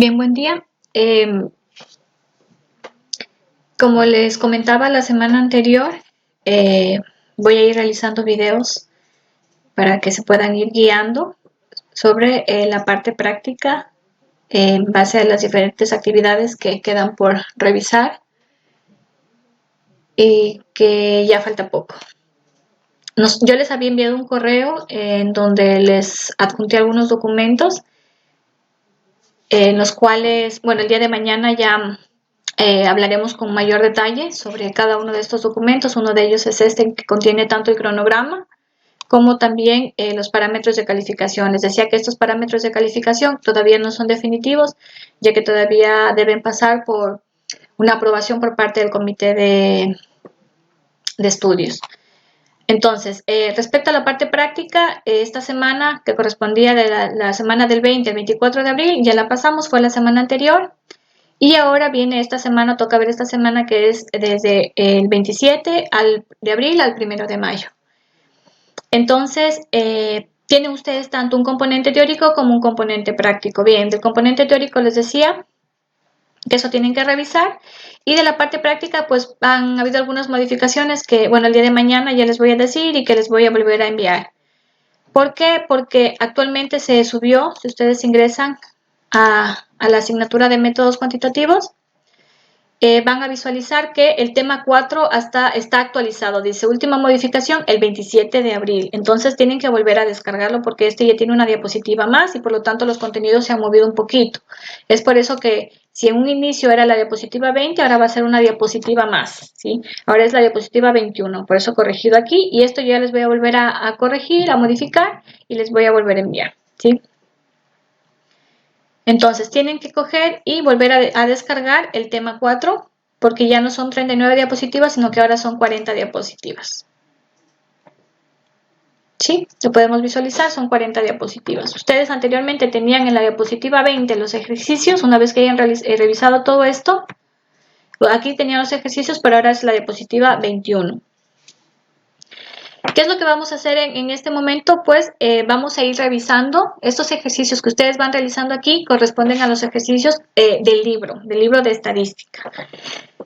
Bien, buen día. Como les comentaba la semana anterior, voy a ir realizando videos para que se puedan ir guiando sobre la parte práctica en base a las diferentes actividades que quedan por revisar y que ya falta poco. Yo les había enviado un correo en donde les adjunté algunos documentos en los cuales, bueno, el día de mañana ya hablaremos con mayor detalle sobre cada uno de estos documentos. Uno de ellos es este que contiene tanto el cronograma como también los parámetros de calificación. Les decía que estos parámetros de calificación todavía no son definitivos, ya que todavía deben pasar por una aprobación por parte del comité de estudios. Entonces, respecto a la parte práctica, esta semana que correspondía de la semana del 20 al 24 de abril, ya la pasamos, fue la semana anterior. Y ahora viene esta semana, toca ver esta semana que es desde el 27 de abril al 1 de mayo. Entonces, tienen ustedes tanto un componente teórico como un componente práctico. Bien, del componente teórico les decía que eso tienen que revisar. Y de la parte práctica, pues han habido algunas modificaciones que, bueno, el día de mañana ya les voy a decir y que les voy a volver a enviar. ¿Por qué? Porque actualmente se subió, si ustedes ingresan a la asignatura de métodos cuantitativos, van a visualizar que el tema 4 está actualizado. Dice última modificación el 27 de abril. Entonces tienen que volver a descargarlo porque este ya tiene una diapositiva más y por lo tanto los contenidos se han movido un poquito. Es por eso que si en un inicio era la diapositiva 20, ahora va a ser una diapositiva más, ¿sí? Ahora es la diapositiva 21, por eso corregido aquí. Y esto ya les voy a volver a corregir, a modificar y les voy a volver a enviar, ¿sí? Entonces, tienen que coger y volver a descargar el tema 4, porque ya no son 39 diapositivas, sino que ahora son 40 diapositivas. ¿Sí? Lo podemos visualizar, son 40 diapositivas. Ustedes anteriormente tenían en la diapositiva 20 los ejercicios, una vez que hayan revisado todo esto. Aquí tenían los ejercicios, pero ahora es la diapositiva 21. ¿Qué es lo que vamos a hacer en este momento? Pues vamos a ir revisando estos ejercicios que ustedes van realizando aquí, corresponden a los ejercicios del libro de estadística.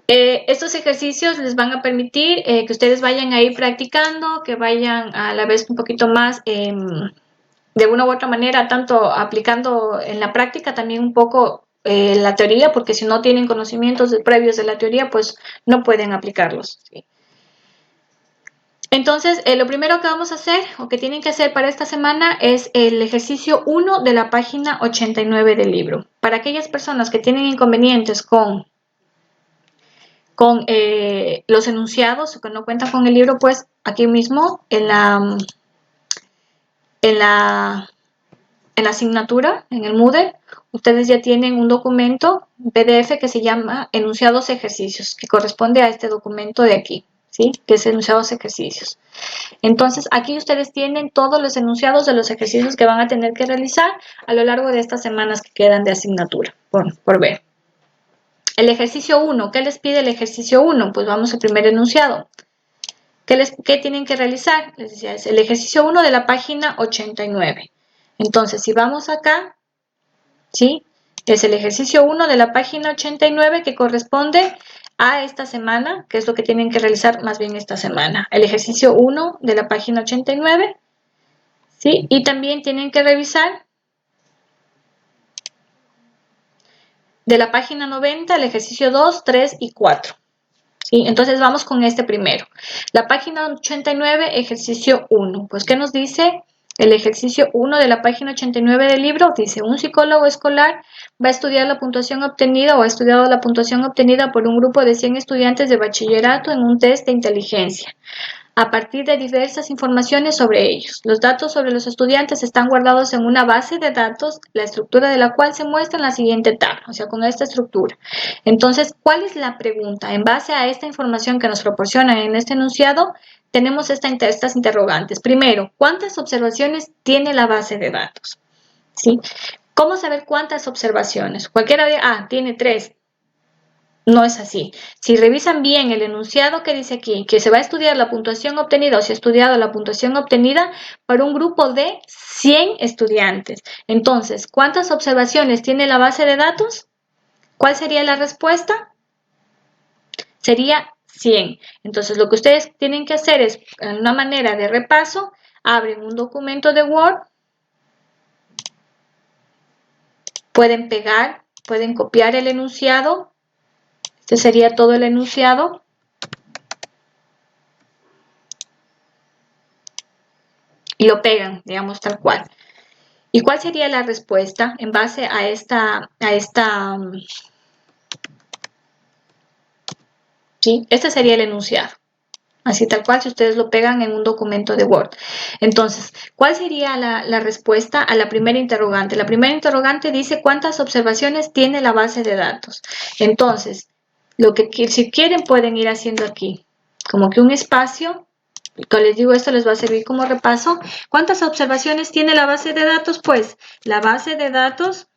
Estos ejercicios les van a permitir que ustedes vayan a ir practicando, que vayan a la vez un poquito más, de una u otra manera, tanto aplicando en la práctica también un poco la teoría, porque si no tienen conocimientos previos de la teoría, pues no pueden aplicarlos, ¿sí? Entonces, lo primero que vamos a hacer o que tienen que hacer para esta semana es el ejercicio 1 de la página 89 del libro. Para aquellas personas que tienen inconvenientes con los enunciados o que no cuentan con el libro, pues aquí mismo en la asignatura, en el Moodle, ustedes ya tienen un documento PDF que se llama Enunciados Ejercicios, que corresponde a este documento de aquí, ¿sí? Que es Enunciados Ejercicios. Entonces, aquí ustedes tienen todos los enunciados de los ejercicios que van a tener que realizar a lo largo de estas semanas que quedan de asignatura, por ver. El ejercicio 1, ¿qué les pide el ejercicio 1? Pues vamos al primer enunciado. ¿Qué tienen que realizar? Les decía, es el ejercicio 1 de la página 89. Entonces, si vamos acá, ¿sí? Es el ejercicio 1 de la página 89 que corresponde a esta semana, que es lo que tienen que realizar más bien esta semana. El ejercicio 1 de la página 89, ¿sí? Y también tienen que revisar de la página 90 el ejercicio 2, 3 y 4. ¿Sí? Entonces vamos con este primero. La página 89, ejercicio 1. Pues, ¿qué nos dice el ejercicio 1 de la página 89 del libro? Dice, un psicólogo escolar va a estudiar la puntuación obtenida o ha estudiado la puntuación obtenida por un grupo de 100 estudiantes de bachillerato en un test de inteligencia, a partir de diversas informaciones sobre ellos. Los datos sobre los estudiantes están guardados en una base de datos, la estructura de la cual se muestra en la siguiente tabla, o sea, con esta estructura. Entonces, ¿cuál es la pregunta? En base a esta información que nos proporcionan en este enunciado, tenemos estas interrogantes. Primero, ¿cuántas observaciones tiene la base de datos? ¿Sí? ¿Cómo saber cuántas observaciones? Cualquiera de, tiene 3. No es así. Si revisan bien el enunciado que dice aquí, que se va a estudiar la puntuación obtenida o se ha estudiado la puntuación obtenida para un grupo de 100 estudiantes. Entonces, ¿cuántas observaciones tiene la base de datos? ¿Cuál sería la respuesta? Sería 100. Entonces, lo que ustedes tienen que hacer es, en una manera de repaso, abren un documento de Word, pueden pegar, pueden copiar el enunciado. Este sería todo el enunciado. Y lo pegan, digamos, tal cual. ¿Y cuál sería la respuesta en base a sí? Este sería el enunciado. Así tal cual, si ustedes lo pegan en un documento de Word. Entonces, ¿cuál sería la respuesta a la primera interrogante? La primera interrogante dice cuántas observaciones tiene la base de datos. Entonces, si quieren pueden ir haciendo aquí, como que un espacio. Cuando les digo esto les va a servir como repaso. ¿Cuántas observaciones tiene la base de datos? Pues la base de datos,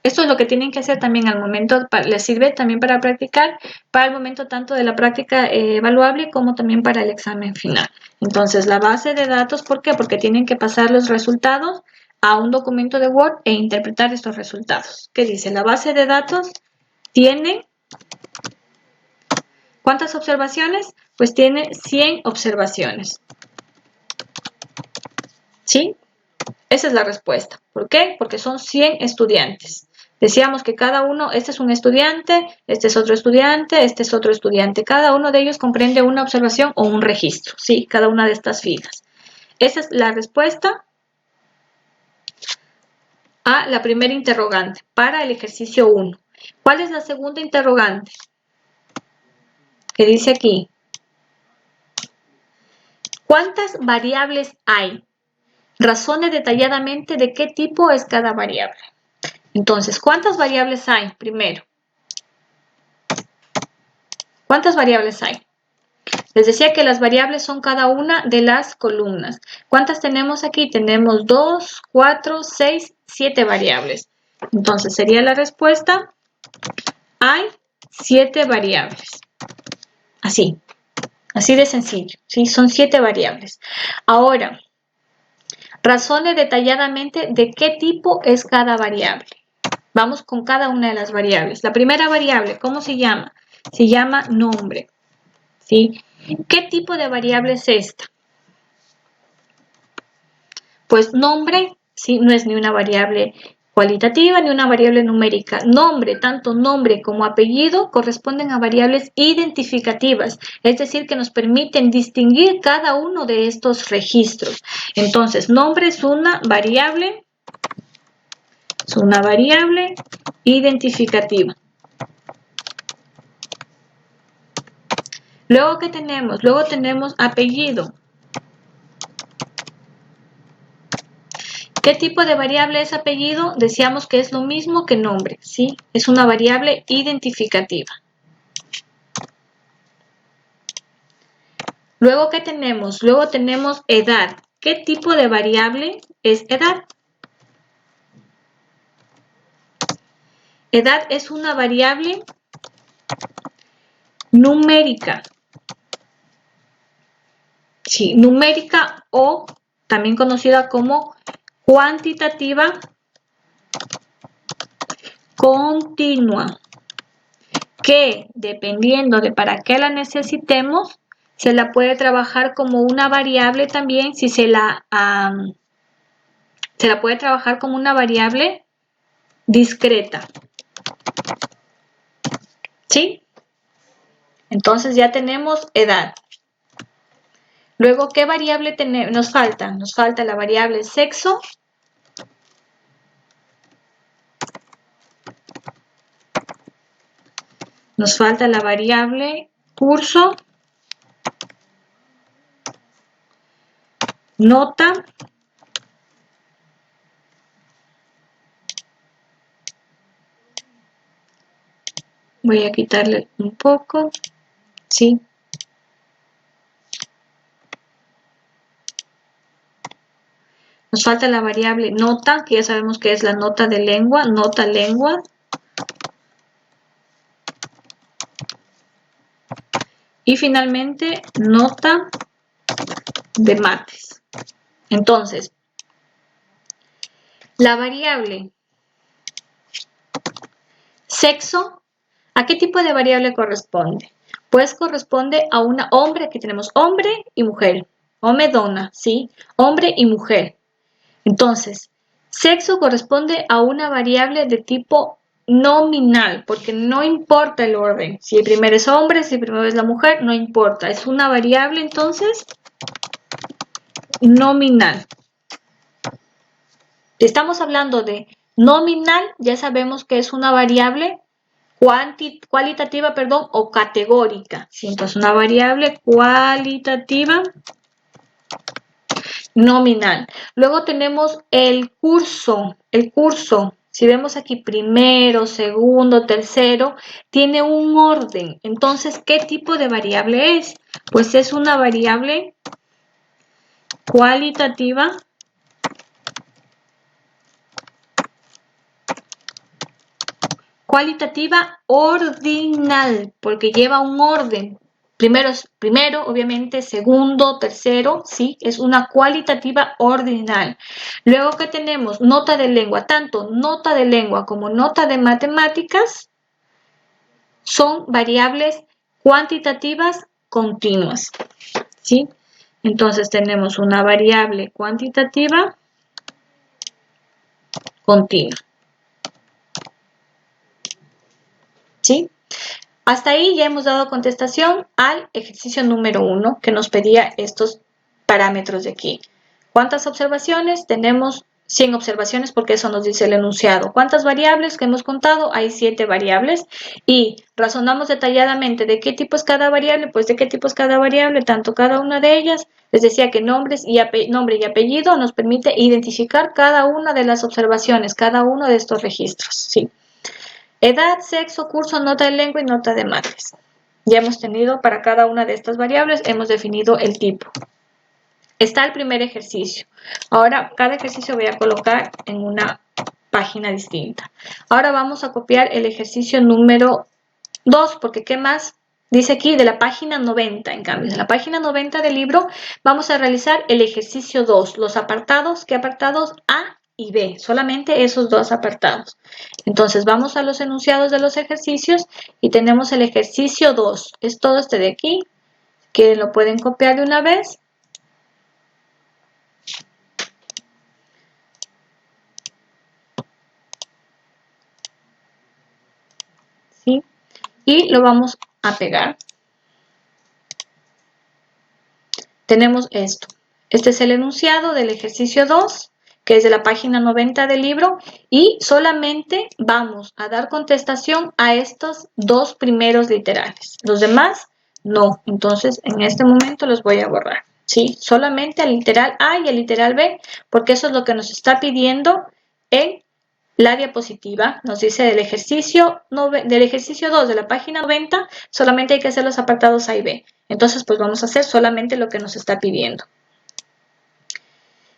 esto es lo que tienen que hacer también al momento, les sirve también para practicar, para el momento tanto de la práctica evaluable como también para el examen final. Entonces la base de datos, ¿por qué? Porque tienen que pasar los resultados a un documento de Word e interpretar estos resultados. ¿Qué dice? La base de datos tiene, ¿cuántas observaciones? Pues tiene 100 observaciones. ¿Sí? Esa es la respuesta. ¿Por qué? Porque son 100 estudiantes. Decíamos que cada uno, este es un estudiante, este es otro estudiante, este es otro estudiante. Cada uno de ellos comprende una observación o un registro, ¿sí? Cada una de estas filas. Esa es la respuesta a la primera interrogante para el ejercicio 1. ¿Cuál es la segunda interrogante? Que dice aquí, ¿cuántas variables hay? Razone detalladamente de qué tipo es cada variable. Entonces, ¿cuántas variables hay? Primero, ¿cuántas variables hay? Les decía que las variables son cada una de las columnas. ¿Cuántas tenemos aquí? Tenemos 2, 4, 6, 7 variables. Entonces, sería la respuesta, hay 7 variables. Así de sencillo, ¿sí? Son 7 variables. Ahora, razone detalladamente de qué tipo es cada variable. Vamos con cada una de las variables. La primera variable, ¿cómo se llama? Se llama nombre, ¿sí? ¿Qué tipo de variable es esta? Pues nombre, ¿sí? No es ni una variable cualitativa ni una variable numérica. Nombre, tanto nombre como apellido, corresponden a variables identificativas, es decir, que nos permiten distinguir cada uno de estos registros. Entonces, nombre es una variable identificativa. Luego, ¿qué tenemos? Luego tenemos apellido. ¿Qué tipo de variable es apellido? Decíamos que es lo mismo que nombre, ¿sí? Es una variable identificativa. Luego, ¿qué tenemos? Luego tenemos edad. ¿Qué tipo de variable es edad? Edad es una variable numérica. Sí, numérica o también conocida como cuantitativa continua, que dependiendo de para qué la necesitemos, se la puede trabajar como una variable también si se la puede trabajar como una variable discreta. ¿Sí? Entonces ya tenemos edad. Luego, ¿qué variable nos falta? Nos falta la variable sexo. Nos falta la variable curso. Nota. Voy a quitarle un poco. ¿Sí? Nos falta la variable nota, que ya sabemos que es la nota de lengua, nota lengua. Y finalmente, nota de mates. Entonces, la variable sexo, ¿a qué tipo de variable corresponde? Pues corresponde a una hombre, aquí tenemos hombre y mujer, hombre, donna, ¿sí? Hombre y mujer. Entonces, sexo corresponde a una variable de tipo nominal, porque no importa el orden. Si el primero es hombre, si el primero es la mujer, no importa. Es una variable, entonces, nominal. Si estamos hablando de nominal, ya sabemos que es una variable cualitativa, perdón, o categórica. ¿Sí? Entonces, una variable cualitativa nominal. Luego tenemos el curso. El curso, si vemos aquí primero, segundo, tercero, tiene un orden. Entonces, ¿qué tipo de variable es? Pues es una variable cualitativa ordinal, porque lleva un orden. Primero, obviamente, segundo, tercero, sí, es una cualitativa ordinal. Luego que tenemos nota de lengua, tanto nota de lengua como nota de matemáticas son variables cuantitativas continuas, ¿sí? Entonces tenemos una variable cuantitativa continua, ¿sí? Hasta ahí ya hemos dado contestación al ejercicio número 1 que nos pedía estos parámetros de aquí. ¿Cuántas observaciones? Tenemos 100 observaciones porque eso nos dice el enunciado. ¿Cuántas variables que hemos contado? Hay 7 variables y razonamos detalladamente de qué tipo es cada variable, pues de qué tipo es cada variable, tanto cada una de ellas. Les decía que nombre y apellido nos permite identificar cada una de las observaciones, cada uno de estos registros, ¿sí? Edad, sexo, curso, nota de lengua y nota de mates. Ya hemos tenido para cada una de estas variables, hemos definido el tipo. Está el primer ejercicio. Ahora, cada ejercicio voy a colocar en una página distinta. Ahora vamos a copiar el ejercicio número 2, porque ¿qué más? Dice aquí de la página 90, en cambio. De la página 90 del libro vamos a realizar el ejercicio 2, los apartados, ¿qué apartados? A y B, solamente esos dos apartados. Entonces vamos a los enunciados de los ejercicios y tenemos el ejercicio 2. Es todo este de aquí, que lo pueden copiar de una vez. ¿Sí? Y lo vamos a pegar. Tenemos esto. Este es el enunciado del ejercicio 2, que es de la página 90 del libro, y solamente vamos a dar contestación a estos dos primeros literales. Los demás, no. Entonces, en este momento los voy a borrar. ¿Sí? Solamente el literal A y el literal B, porque eso es lo que nos está pidiendo en la diapositiva. Nos dice del ejercicio 2 de la página 90, solamente hay que hacer los apartados A y B. Entonces, pues vamos a hacer solamente lo que nos está pidiendo.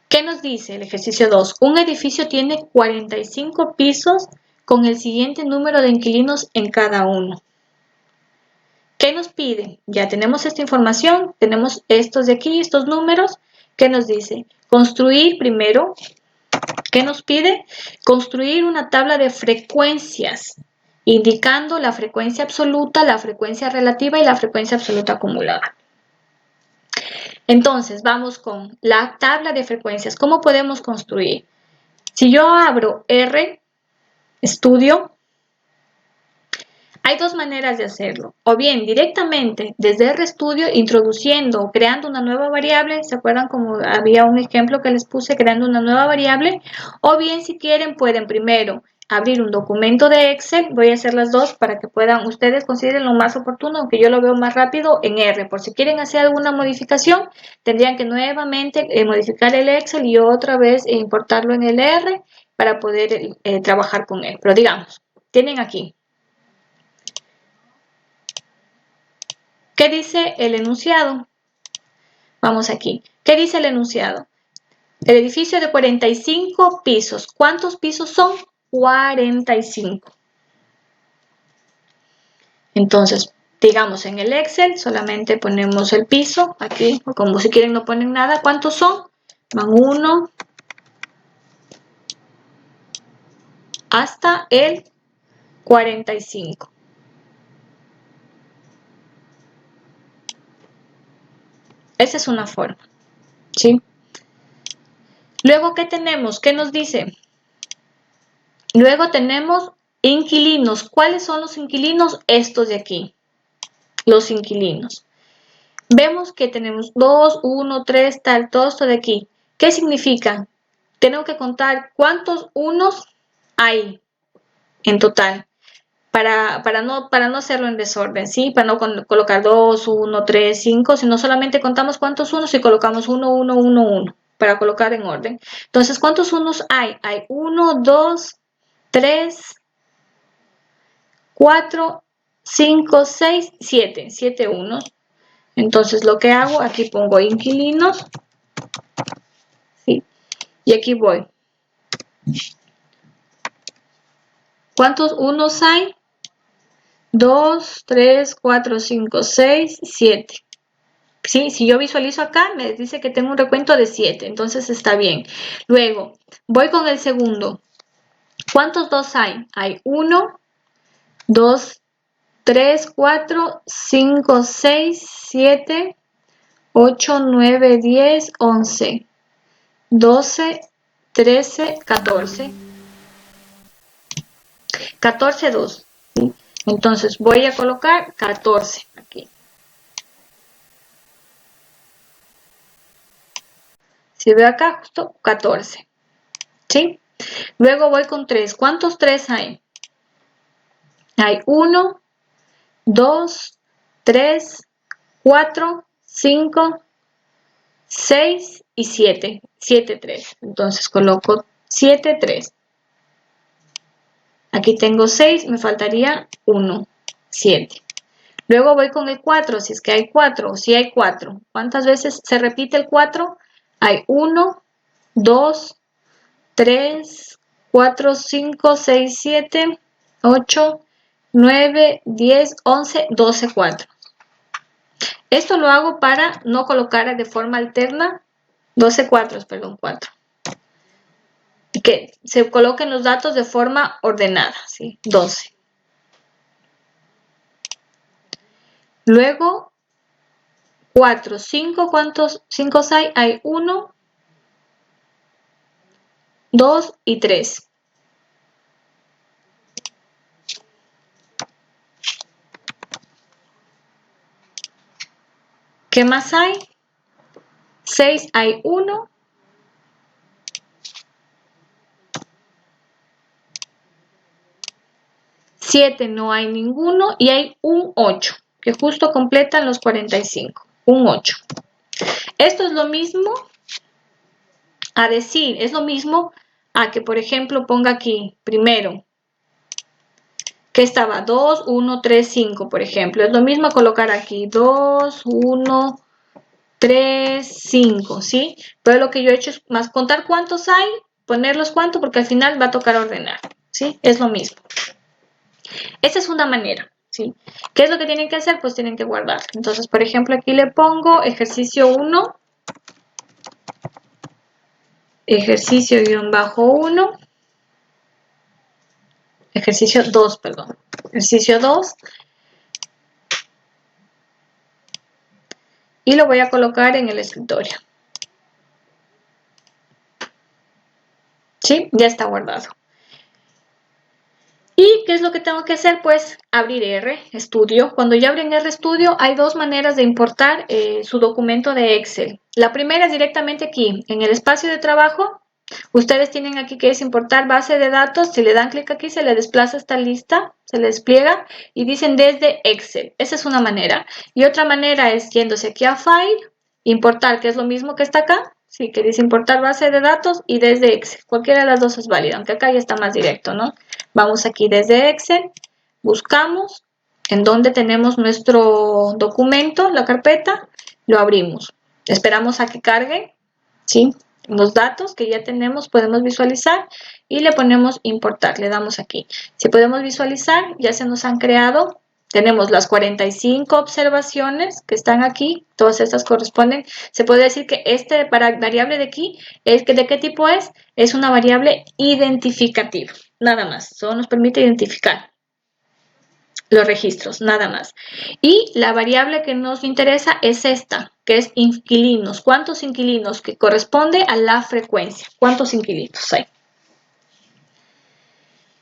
¿Qué nos dice el ejercicio 2? Un edificio tiene 45 pisos con el siguiente número de inquilinos en cada uno. ¿Qué nos pide? Ya tenemos esta información, tenemos estos de aquí, estos números. ¿Qué nos dice? Construir primero. ¿Qué nos pide? Construir una tabla de frecuencias, indicando la frecuencia absoluta, la frecuencia relativa y la frecuencia absoluta acumulada. Entonces, vamos con la tabla de frecuencias. ¿Cómo podemos construir? Si yo abro RStudio, hay dos maneras de hacerlo. O bien directamente desde RStudio introduciendo o creando una nueva variable. ¿Se acuerdan como había un ejemplo que les puse creando una nueva variable? O bien si quieren pueden primero abrir un documento de Excel. Voy a hacer las dos para que puedan, ustedes consideren lo más oportuno, aunque yo lo veo más rápido en R. Por si quieren hacer alguna modificación, tendrían que nuevamente modificar el Excel y otra vez importarlo en el R para poder trabajar con él. Pero digamos, tienen aquí. ¿Qué dice el enunciado? Vamos aquí. ¿Qué dice el enunciado? El edificio de 45 pisos. ¿Cuántos pisos son? 45. Entonces, digamos en el Excel solamente ponemos el piso aquí, o como si quieren no ponen nada. ¿Cuántos son? Van 1 hasta el 45. Esa es una forma, ¿sí? Luego, ¿qué tenemos? ¿Qué nos dice? Luego tenemos inquilinos. ¿Cuáles son los inquilinos? Estos de aquí, los inquilinos. Vemos que tenemos 2, 1, 3, tal, todo esto de aquí. ¿Qué significa? Tengo que contar cuántos unos hay en total. Para no hacerlo en desorden, ¿sí? Para no colocar 2, 1, 3, 5, sino solamente contamos cuántos unos y colocamos 1, 1, 1, 1, para colocar en orden. Entonces, ¿cuántos unos hay? Hay 1, 2, 3, 4, 5, 6, 7. 7 unos. Entonces, lo que hago, aquí pongo inquilinos, ¿sí? Y aquí voy. ¿Cuántos unos hay? 2, 3, 4, 5, 6, 7. ¿Sí? Si yo visualizo acá, me dice que tengo un recuento de 7, entonces está bien. Luego, voy con el segundo. ¿Cuántos 2 hay? Hay 1, 2, 3, 4, 5, 6, 7, 8, 9, 10, 11, 12, 13, 14. 14, 2. ¿Sí? Entonces voy a colocar 14 aquí. Si veo acá, justo 14. ¿Sí? Luego voy con 3. ¿Cuántos 3 hay? Hay 1, 2, 3, 4, 5, 6 y 7. 7, 3. Entonces coloco 7, 3. Aquí tengo 6, me faltaría 1, 7. Luego voy con el 4, si es que hay 4, si hay 4. ¿Cuántas veces se repite el 4? Hay 1, 2, 3, 4, 5, 6, 7, 8, 9, 10, 11, 12, 4. Esto lo hago para no colocar de forma alterna 12 cuatros, perdón, 4. Que se coloquen los datos de forma ordenada, ¿sí? 12. Luego, 4, 5, ¿cuántos 5 hay? Hay 1, 2 y 3. ¿Qué más hay? 6 hay 1. 7 no hay ninguno y hay un 8, que justo completan los 45. Un 8. Esto es lo mismo a decir, es lo mismo a que, por ejemplo, ponga aquí primero que estaba 2, 1, 3, 5, por ejemplo. Es lo mismo colocar aquí 2, 1, 3, 5, ¿sí? Pero lo que yo he hecho es más contar cuántos hay, ponerlos cuántos, porque al final va a tocar ordenar, ¿sí? Es lo mismo. Esta es una manera, ¿sí? ¿Qué es lo que tienen que hacer? Pues tienen que guardar. Entonces, por ejemplo, aquí le pongo ejercicio 1, ejercicio-1, ejercicio 2, perdón, ejercicio 2, y lo voy a colocar en el escritorio. ¿Sí? Ya está guardado. ¿Y qué es lo que tengo que hacer? Pues abrir RStudio. Cuando ya abren RStudio hay dos maneras de importar su documento de Excel. La primera es directamente aquí, en el espacio de trabajo. Ustedes tienen aquí que es importar base de datos. Si le dan clic aquí se le desplaza esta lista, se le despliega y dicen desde Excel. Esa es una manera. Y otra manera es yéndose aquí a File, importar, que es lo mismo que está acá. Sí, que dice importar base de datos y desde Excel. Cualquiera de las dos es válida, aunque acá ya está más directo, ¿no? Vamos aquí desde Excel, buscamos en donde tenemos nuestro documento, la carpeta, lo abrimos. Esperamos a que cargue, ¿sí? Los datos que ya tenemos podemos visualizar y le ponemos importar, le damos aquí. Si podemos visualizar, ya se nos han creado Tenemos las 45 observaciones que están aquí, todas estas corresponden. Se puede decir que esta variable de aquí, ¿de qué tipo es? Es una variable identificativa, nada más. Solo nos permite identificar los registros, nada más. Y la variable que nos interesa es esta, que es inquilinos. ¿Cuántos inquilinos? Que corresponde a la frecuencia. ¿Cuántos inquilinos hay?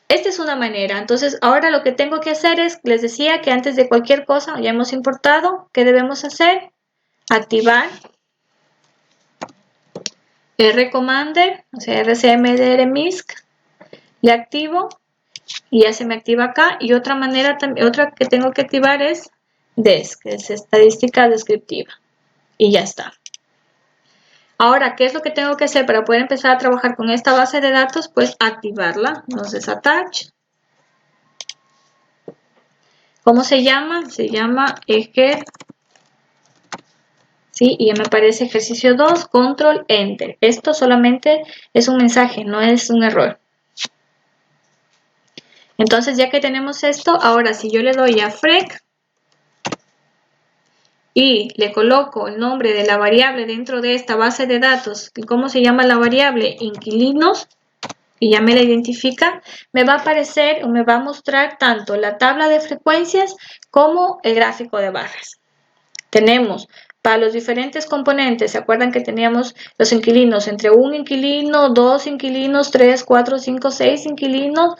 Esta es una manera. Entonces, ahora lo que tengo que hacer es, les decía que antes de cualquier cosa, ya hemos importado, ¿qué debemos hacer? Activar rcommander, o sea, rcmdrmisc, le activo y ya se me activa acá. Y otra manera, otra que tengo que activar es DES, que es estadística descriptiva. Y ya está. Ahora, ¿qué es lo que tengo que hacer para poder empezar a trabajar con esta base de datos? Pues activarla. Entonces, attach. ¿Cómo se llama? Se llama ejer. ¿Sí? Y ya me aparece ejercicio 2, control, enter. Esto solamente es un mensaje, no es un error. Entonces, ya que tenemos esto, ahora si yo le doy a frec y le coloco el nombre de la variable dentro de esta base de datos, ¿cómo se llama la variable? Inquilinos, y ya me la identifica, me va a aparecer o me va a mostrar tanto la tabla de frecuencias como el gráfico de barras. Tenemos para los diferentes componentes, ¿se acuerdan que teníamos los inquilinos entre un inquilino, dos inquilinos, 3, 4, 5, 6 inquilinos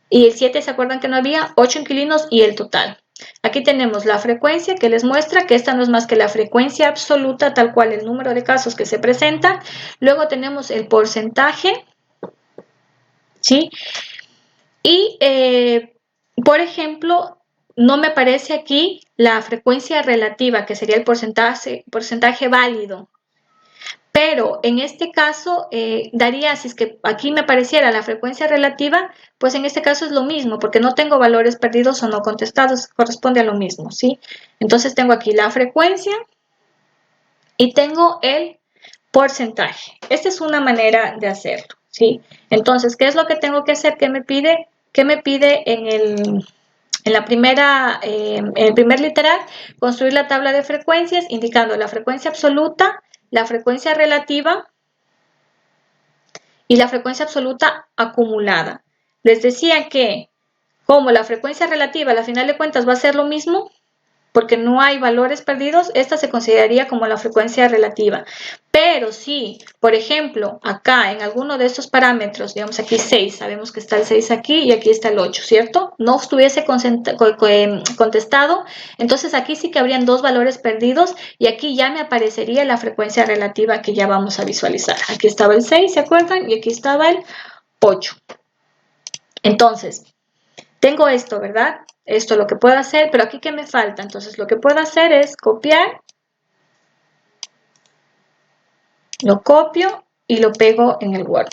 y el 7, ¿se acuerdan que no había? 8 inquilinos y el total. Aquí tenemos la frecuencia que les muestra que esta no es más que la frecuencia absoluta, tal cual el número de casos que se presenta. Luego tenemos el porcentaje, ¿sí? Y, por ejemplo, no me aparece aquí la frecuencia relativa, que sería el porcentaje válido. Pero en este caso, daría, si es que aquí me apareciera la frecuencia relativa, pues en este caso es lo mismo, porque no tengo valores perdidos o no contestados, corresponde a lo mismo, ¿sí? Entonces tengo aquí la frecuencia y tengo el porcentaje. Esta es una manera de hacerlo, ¿sí? Entonces, ¿qué es lo que tengo que hacer? ¿Qué me pide? ¿Qué me pide en el primer literal? Construir la tabla de frecuencias indicando la frecuencia absoluta, la frecuencia relativa y la frecuencia absoluta acumulada. Les decía que como la frecuencia relativa a la final de cuentas va a ser lo mismo, porque no hay valores perdidos, esta se consideraría como la frecuencia relativa. Pero si, por ejemplo, acá en alguno de estos parámetros, digamos aquí 6, sabemos que está el 6 aquí y aquí está el 8, ¿cierto? No estuviese contestado, entonces aquí sí que habrían dos valores perdidos y aquí ya me aparecería la frecuencia relativa que ya vamos a visualizar. Aquí estaba el 6, ¿se acuerdan? Y aquí estaba el 8. Entonces, tengo esto, ¿verdad? Esto es lo que puedo hacer, pero aquí ¿qué me falta? Entonces lo que puedo hacer es copiar, lo copio y lo pego en el Word.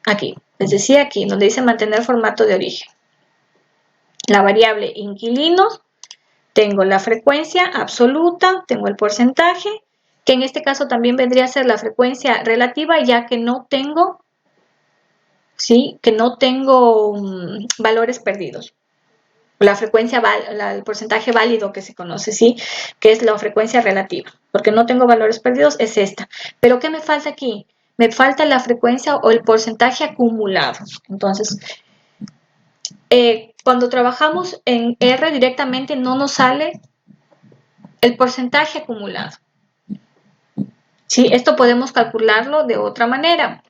Aquí, les decía aquí, donde dice mantener formato de origen. La variable inquilinos, tengo la frecuencia absoluta, tengo el porcentaje, que en este caso también vendría a ser la frecuencia relativa, ya que no tengo, ¿sí? Que no tengo valores perdidos. La frecuencia, el porcentaje válido que se conoce, ¿sí? Que es la frecuencia relativa, porque no tengo valores perdidos, es esta. Pero ¿qué me falta aquí? Me falta la frecuencia o el porcentaje acumulado. Entonces, cuando trabajamos en R directamente no nos sale el porcentaje acumulado. ¿Sí? Esto podemos calcularlo de otra manera.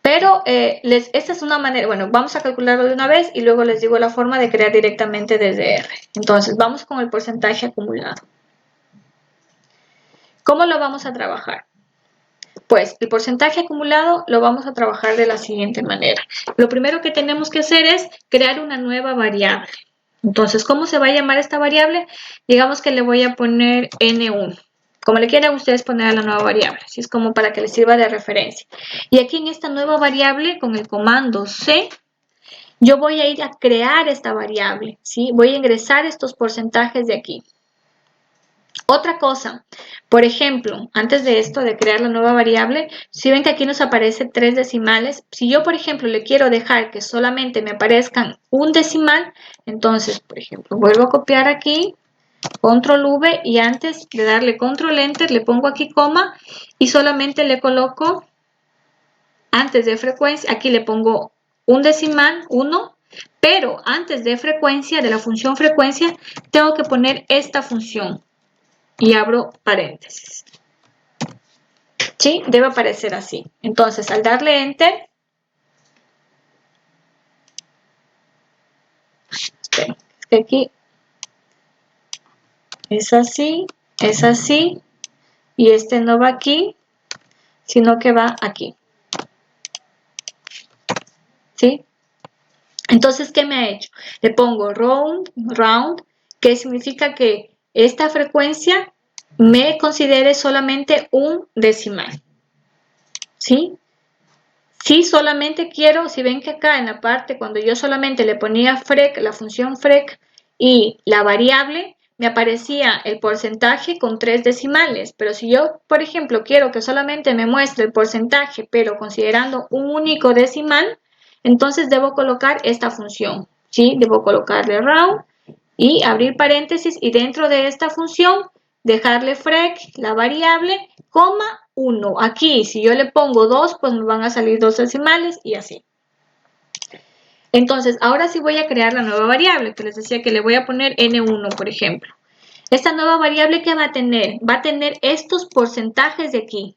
Pero esta es una manera, bueno, vamos a calcularlo de una vez y luego les digo la forma de crear directamente desde R. Entonces, vamos con el porcentaje acumulado. ¿Cómo lo vamos a trabajar? Pues el porcentaje acumulado lo vamos a trabajar de la siguiente manera. Lo primero que tenemos que hacer es crear una nueva variable. Entonces, ¿cómo se va a llamar esta variable? Digamos que le voy a poner N1. Como le quieran ustedes poner a la nueva variable, así es como para que les sirva de referencia. Y aquí en esta nueva variable, con el comando C, yo voy a ir a crear esta variable, ¿sí? Voy a ingresar estos porcentajes de aquí. Otra cosa, por ejemplo, antes de esto, de crear la nueva variable, si ven que aquí nos aparece 3 decimales, si yo, por ejemplo, le quiero dejar que solamente me aparezcan un decimal, entonces, por ejemplo, vuelvo a copiar aquí, control V, y antes de darle control Enter, le pongo aquí coma, y solamente le coloco, antes de frecuencia, aquí le pongo un decimal, 1, pero antes de frecuencia, de la función frecuencia, tengo que poner esta función. Y abro paréntesis. ¿Sí? Debe aparecer así. Entonces, al darle Enter, esperen, es que aquí es así, y este no va aquí, sino que va aquí. ¿Sí? Entonces, ¿qué me ha hecho? Le pongo round, que significa que esta frecuencia me considere solamente un decimal. ¿Sí? Si solamente quiero, si ven que acá en la parte, cuando yo solamente le ponía frec, la función frec y la variable, me aparecía el porcentaje con 3 decimales. Pero si yo, por ejemplo, quiero que solamente me muestre el porcentaje, pero considerando un único decimal, entonces debo colocar esta función. ¿Sí? Debo colocarle round y abrir paréntesis, y dentro de esta función dejarle frec, la variable, coma 1. Aquí, si yo le pongo 2, pues me van a salir 2 decimales y así. Entonces, ahora sí voy a crear la nueva variable, que les decía que le voy a poner N1, por ejemplo. Esta nueva variable, ¿qué va a tener? Va a tener estos porcentajes de aquí.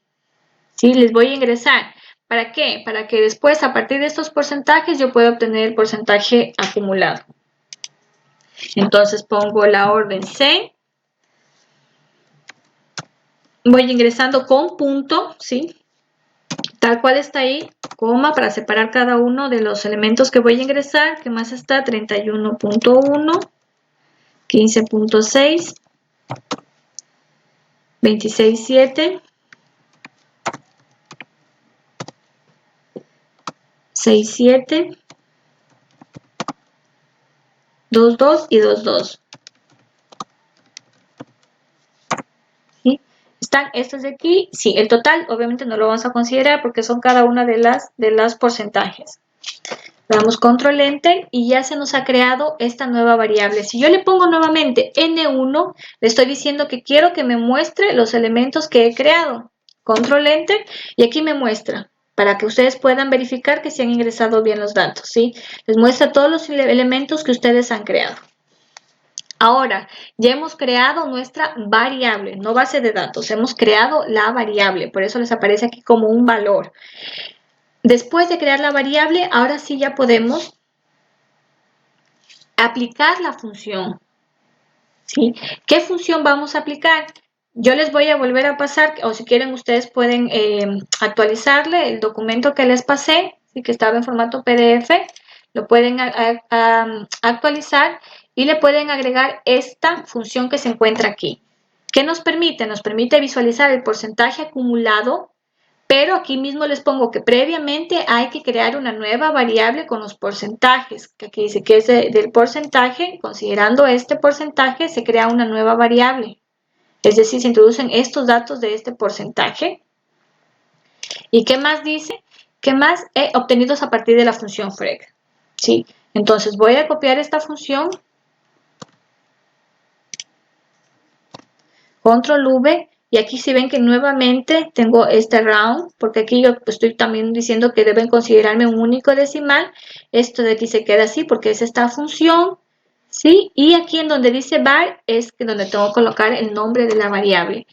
¿Sí? Les voy a ingresar. ¿Para qué? Para que después, a partir de estos porcentajes, yo pueda obtener el porcentaje acumulado. Entonces pongo la orden C. Voy ingresando con punto, ¿sí? Tal cual está ahí, coma, para separar cada uno de los elementos que voy a ingresar. ¿Qué más está? 31.1, 15.6, 26.7, 6.7, 2.2 y 2.2. ¿Sí? ¿Están estos de aquí? Sí, el total obviamente no lo vamos a considerar porque son cada una de las porcentajes. Le damos control enter y ya se nos ha creado esta nueva variable. Si yo le pongo nuevamente N1, le estoy diciendo que quiero que me muestre los elementos que he creado. Control enter y aquí me muestra, para que ustedes puedan verificar que se han ingresado bien los datos, ¿sí? Les muestra todos los elementos que ustedes han creado. Ahora, ya hemos creado nuestra variable, no base de datos, hemos creado la variable, por eso les aparece aquí como un valor. Después de crear la variable, ahora sí ya podemos aplicar la función. ¿Sí? ¿Qué función vamos a aplicar? Yo les voy a volver a pasar, o si quieren ustedes pueden actualizarle el documento que les pasé, ¿sí? Que estaba en formato PDF, lo pueden actualizar y le pueden agregar esta función que se encuentra aquí. ¿Qué nos permite? Nos permite visualizar el porcentaje acumulado, pero aquí mismo les pongo que previamente hay que crear una nueva variable con los porcentajes, que aquí dice que es del porcentaje, considerando este porcentaje se crea una nueva variable. Es decir, se introducen estos datos de este porcentaje. ¿Y qué más dice? ¿Qué más obtenidos a partir de la función frec? ¿Sí? Entonces voy a copiar esta función, control V, y aquí si ven que nuevamente tengo este round, porque aquí yo estoy también diciendo que deben considerarme un único decimal. Esto de aquí se queda así porque es esta función, ¿sí? Y aquí en donde dice var es donde tengo que colocar el nombre de la variable.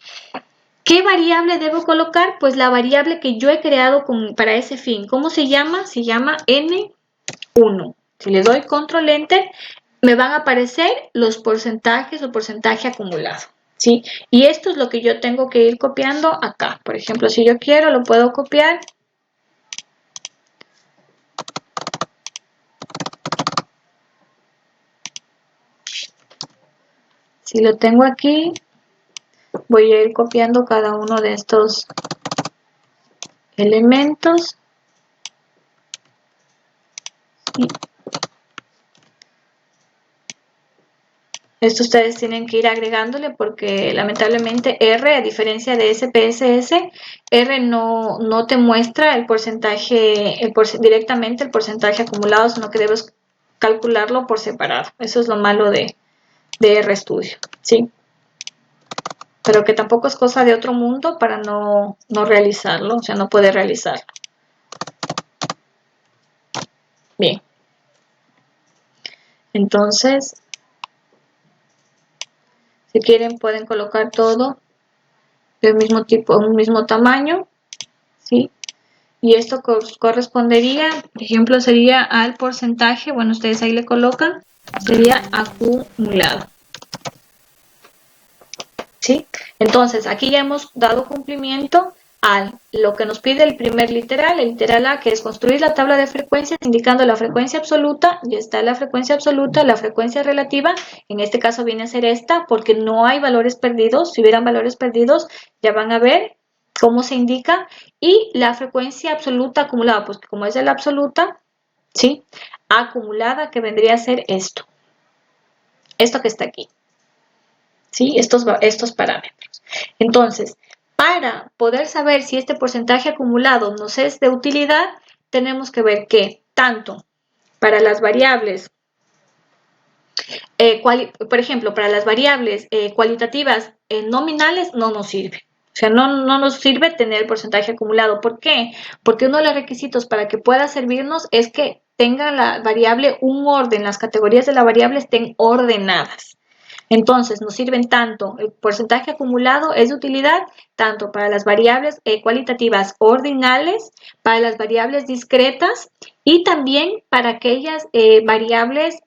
¿Qué variable debo colocar? Pues la variable que yo he creado para ese fin. ¿Cómo se llama? Se llama N1. Si le doy control enter, me van a aparecer los porcentajes o porcentaje acumulado. ¿Sí? Y esto es lo que yo tengo que ir copiando acá. Por ejemplo, si yo quiero, lo puedo copiar. Si lo tengo aquí, voy a ir copiando cada uno de estos elementos. ¿Sí? Esto ustedes tienen que ir agregándole porque lamentablemente R, a diferencia de SPSS, R no te muestra el porcentaje, directamente el porcentaje acumulado, sino que debes calcularlo por separado. Eso es lo malo de RStudio, ¿sí? Pero que tampoco es cosa de otro mundo para no realizarlo, o sea, no poder realizarlo. Bien. Entonces, si quieren pueden colocar todo del mismo tipo, un mismo tamaño, ¿sí? Y esto correspondería, por ejemplo, sería al porcentaje, bueno, ustedes ahí le colocan, sería acumulado, ¿sí? Entonces, aquí ya hemos dado cumplimiento a lo que nos pide el primer literal, el literal A, que es construir la tabla de frecuencias indicando la frecuencia absoluta. Ya está la frecuencia absoluta, la frecuencia relativa, en este caso viene a ser esta, porque no hay valores perdidos. Si hubieran valores perdidos, ya van a ver cómo se indica. Y la frecuencia absoluta acumulada, pues como es de la absoluta, ¿sí? Acumulada, que vendría a ser esto que está aquí, ¿sí? Estos parámetros. Entonces, para poder saber si este porcentaje acumulado nos es de utilidad, tenemos que ver que tanto para las variables, por ejemplo, para las variables cualitativas nominales no nos sirve. O sea, no nos sirve tener el porcentaje acumulado. ¿Por qué? Porque uno de los requisitos para que pueda servirnos es que tenga la variable un orden, las categorías de la variable estén ordenadas. Entonces, nos sirven tanto, el porcentaje acumulado es de utilidad tanto para las variables cualitativas ordinales, para las variables discretas y también para aquellas variables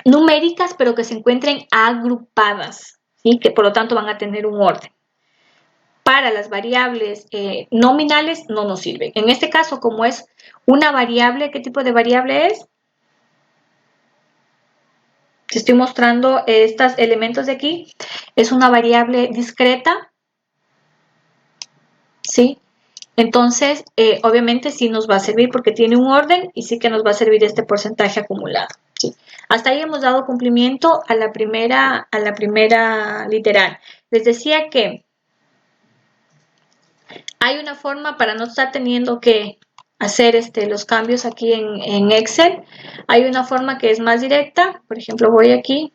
numéricas, pero que se encuentren agrupadas, ¿sí? Que por lo tanto van a tener un orden. Para las variables nominales no nos sirven. En este caso, como es una variable, ¿qué tipo de variable es? Si estoy mostrando estos elementos de aquí, es una variable discreta, ¿sí? Entonces, obviamente sí nos va a servir porque tiene un orden y sí que nos va a servir este porcentaje acumulado, ¿sí? Hasta ahí hemos dado cumplimiento a la primera literal. Les decía que hay una forma para no estar teniendo que hacer los cambios aquí en Excel. Hay una forma que es más directa. Por ejemplo, voy aquí.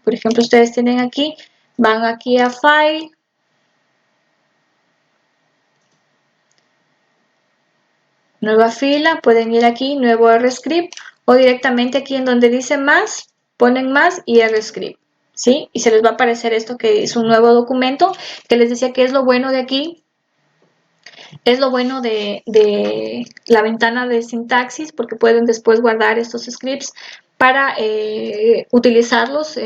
Por ejemplo, ustedes tienen aquí, van aquí a File, nueva fila, pueden ir aquí, nuevo RScript, o directamente aquí en donde dice más, ponen más y RScript, ¿sí? Y se les va a aparecer esto que es un nuevo documento, que les decía que es lo bueno de aquí, es lo bueno de la ventana de sintaxis, porque pueden después guardar estos scripts para utilizarlos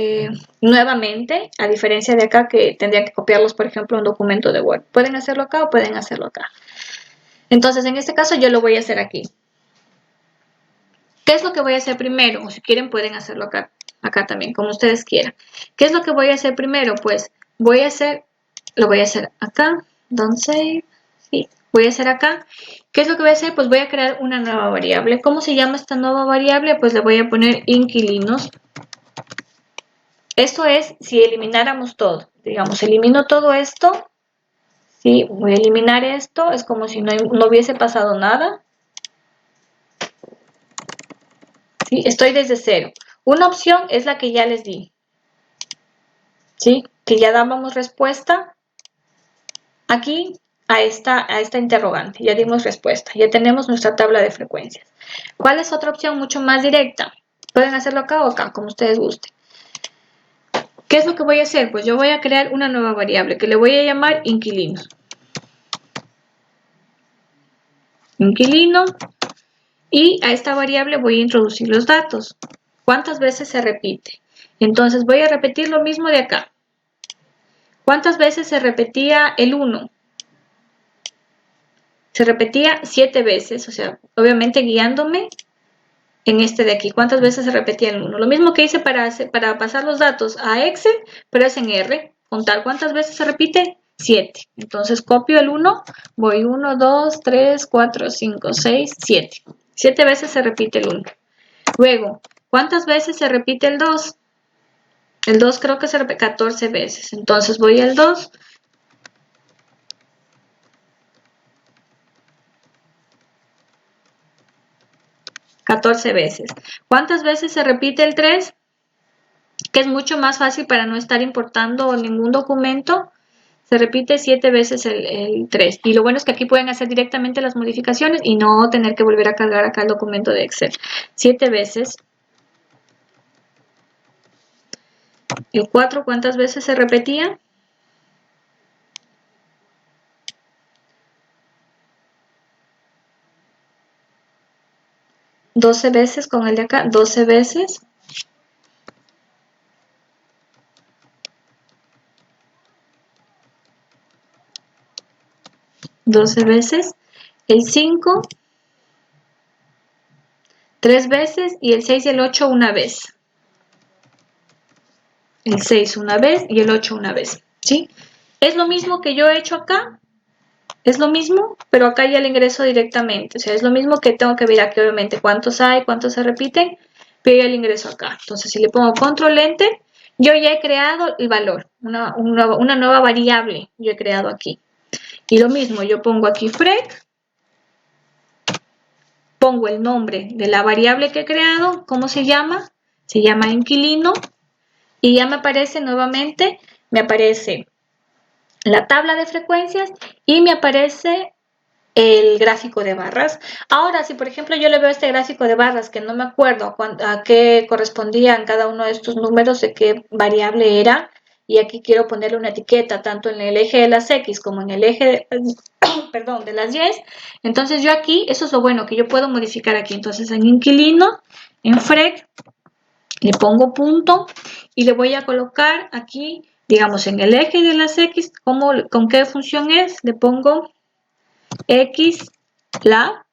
nuevamente, a diferencia de acá que tendrían que copiarlos, por ejemplo, en un documento de Word. Pueden hacerlo acá o pueden hacerlo acá. Entonces, en este caso yo lo voy a hacer aquí. ¿Qué es lo que voy a hacer primero? O si quieren pueden hacerlo acá también, como ustedes quieran. ¿Qué es lo que voy a hacer primero? Pues lo voy a hacer acá, don't save, sí, voy a hacer acá. ¿Qué es lo que voy a hacer? Pues voy a crear una nueva variable. ¿Cómo se llama esta nueva variable? Pues le voy a poner inquilinos. Esto es si elimináramos todo. Digamos, elimino todo esto. Sí, voy a eliminar esto. Es como si no hubiese pasado nada. ¿Sí? Estoy desde cero. Una opción es la que ya les di. ¿Sí? Que ya dábamos respuesta aquí a esta interrogante. Ya dimos respuesta. Ya tenemos nuestra tabla de frecuencias. ¿Cuál es otra opción mucho más directa? Pueden hacerlo acá o acá, como ustedes gusten. ¿Qué es lo que voy a hacer? Pues yo voy a crear una nueva variable que le voy a llamar inquilino. Inquilino. Y a esta variable voy a introducir los datos. ¿Cuántas veces se repite? Entonces voy a repetir lo mismo de acá. ¿Cuántas veces se repetía el 1? Se repetía 7 veces, o sea, obviamente guiándome en este de aquí. ¿Cuántas veces se repetía el 1? Lo mismo que hice para pasar los datos a Excel, pero es en R. Contar cuántas veces se repite, 7. Entonces copio el 1, voy 1, 2, 3, 4, 5, 6, 7. 7 veces se repite el 1. Luego, ¿cuántas veces se repite el 2? El 2 creo que se repite 14 veces. Entonces voy al 2. $14 veces. ¿Cuántas veces se repite el 3? Que es mucho más fácil para no estar importando ningún documento. Se repite 7 veces el 3. Y lo bueno es que aquí pueden hacer directamente las modificaciones y no tener que volver a cargar acá el documento de Excel. 7 veces. El 4, ¿cuántas veces se repetía? 12 veces con el de acá, 12 veces. El 5, 3 veces y el 6 y el 8 una vez. El 6 una vez y el 8 una vez, ¿sí? Es lo mismo que yo he hecho acá, es lo mismo, pero acá ya le ingreso directamente. O sea, es lo mismo que tengo que ver aquí, obviamente, cuántos hay, cuántos se repiten, pero ya le ingreso acá. Entonces, si le pongo control enter, yo ya he creado el valor, una nueva variable yo he creado aquí. Y lo mismo, yo pongo aquí frec, pongo el nombre de la variable que he creado, ¿cómo se llama? Se llama inquilino, y ya me aparece nuevamente, me aparece la tabla de frecuencias y me aparece el gráfico de barras. Ahora, si por ejemplo yo le veo este gráfico de barras que no me acuerdo a qué correspondían cada uno de estos números, de qué variable era, y aquí quiero ponerle una etiqueta tanto en el eje de las X como en el eje perdón, de las Y, entonces yo aquí, eso es lo bueno, que yo puedo modificar aquí. Entonces en inquilino, en frec, le pongo punto y le voy a colocar aquí, digamos, en el eje de las X, ¿con qué función es? Le pongo X la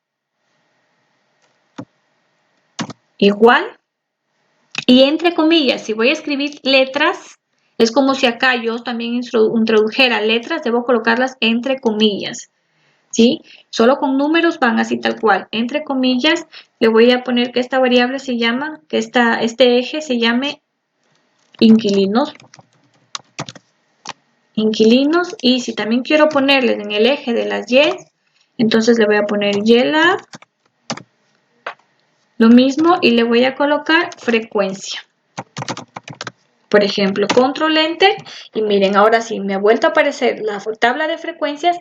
igual, y entre comillas, si voy a escribir letras, es como si acá yo también introdujera letras, debo colocarlas entre comillas, ¿sí? Solo con números van así tal cual, entre comillas, le voy a poner que esta variable se llama, que este eje se llame inquilinos, y si también quiero ponerles en el eje de las Y, entonces le voy a poner YLab, lo mismo, y le voy a colocar frecuencia. Por ejemplo, control enter, y miren, ahora sí, me ha vuelto a aparecer la tabla de frecuencias,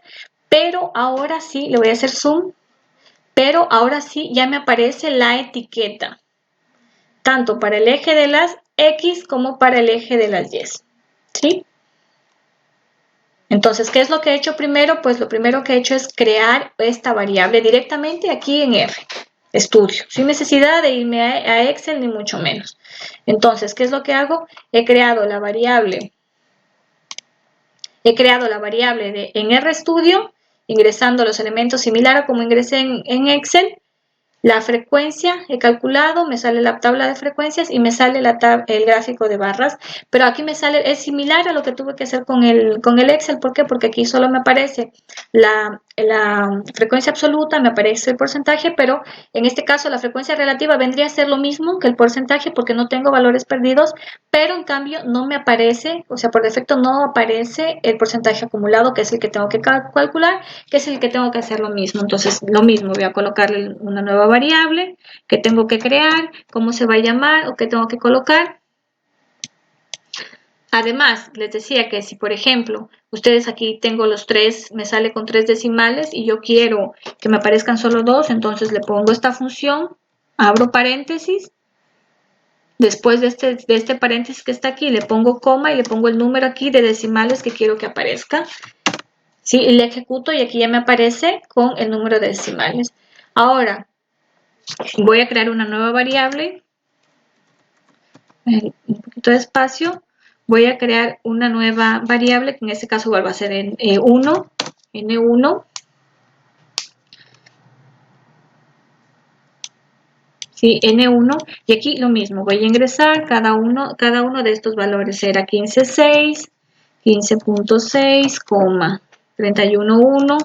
pero ahora sí, le voy a hacer zoom, pero ahora sí ya me aparece la etiqueta, tanto para el eje de las X como para el eje de las Y, ¿sí? Entonces, ¿qué es lo que he hecho primero? Pues lo primero que he hecho es crear esta variable directamente aquí en R, estudio, sin necesidad de irme a Excel ni mucho menos. Entonces, ¿qué es lo que hago? He creado la variable en RStudio, ingresando los elementos similares a como ingresé en Excel. La frecuencia he calculado, me sale la tabla de frecuencias y me sale el gráfico de barras, pero aquí me sale, es similar a lo que tuve que hacer con el Excel. ¿Por qué? Porque aquí solo me aparece la frecuencia absoluta, me aparece el porcentaje, pero en este caso la frecuencia relativa vendría a ser lo mismo que el porcentaje porque no tengo valores perdidos, pero en cambio no me aparece, o sea, por defecto no aparece el porcentaje acumulado, que es el que tengo que calcular, que es el que tengo que hacer lo mismo. Entonces, lo mismo, voy a colocarle una nueva variable que tengo que crear, cómo se va a llamar o qué tengo que colocar. Además, les decía que si, por ejemplo, ustedes aquí tengo los 3, me sale con 3 decimales y yo quiero que me aparezcan solo 2, entonces le pongo esta función, abro paréntesis, después de este paréntesis que está aquí, le pongo coma y le pongo el número aquí de decimales que quiero que aparezca. ¿Sí? Y le ejecuto y aquí ya me aparece con el número de decimales. Ahora, voy a crear una nueva variable, un poquito de espacio, voy a crear una nueva variable que en este caso igual va a ser en N1, ¿sí? N1, y aquí lo mismo, voy a ingresar cada uno de estos valores, será 15.6, 15.6, 31.1,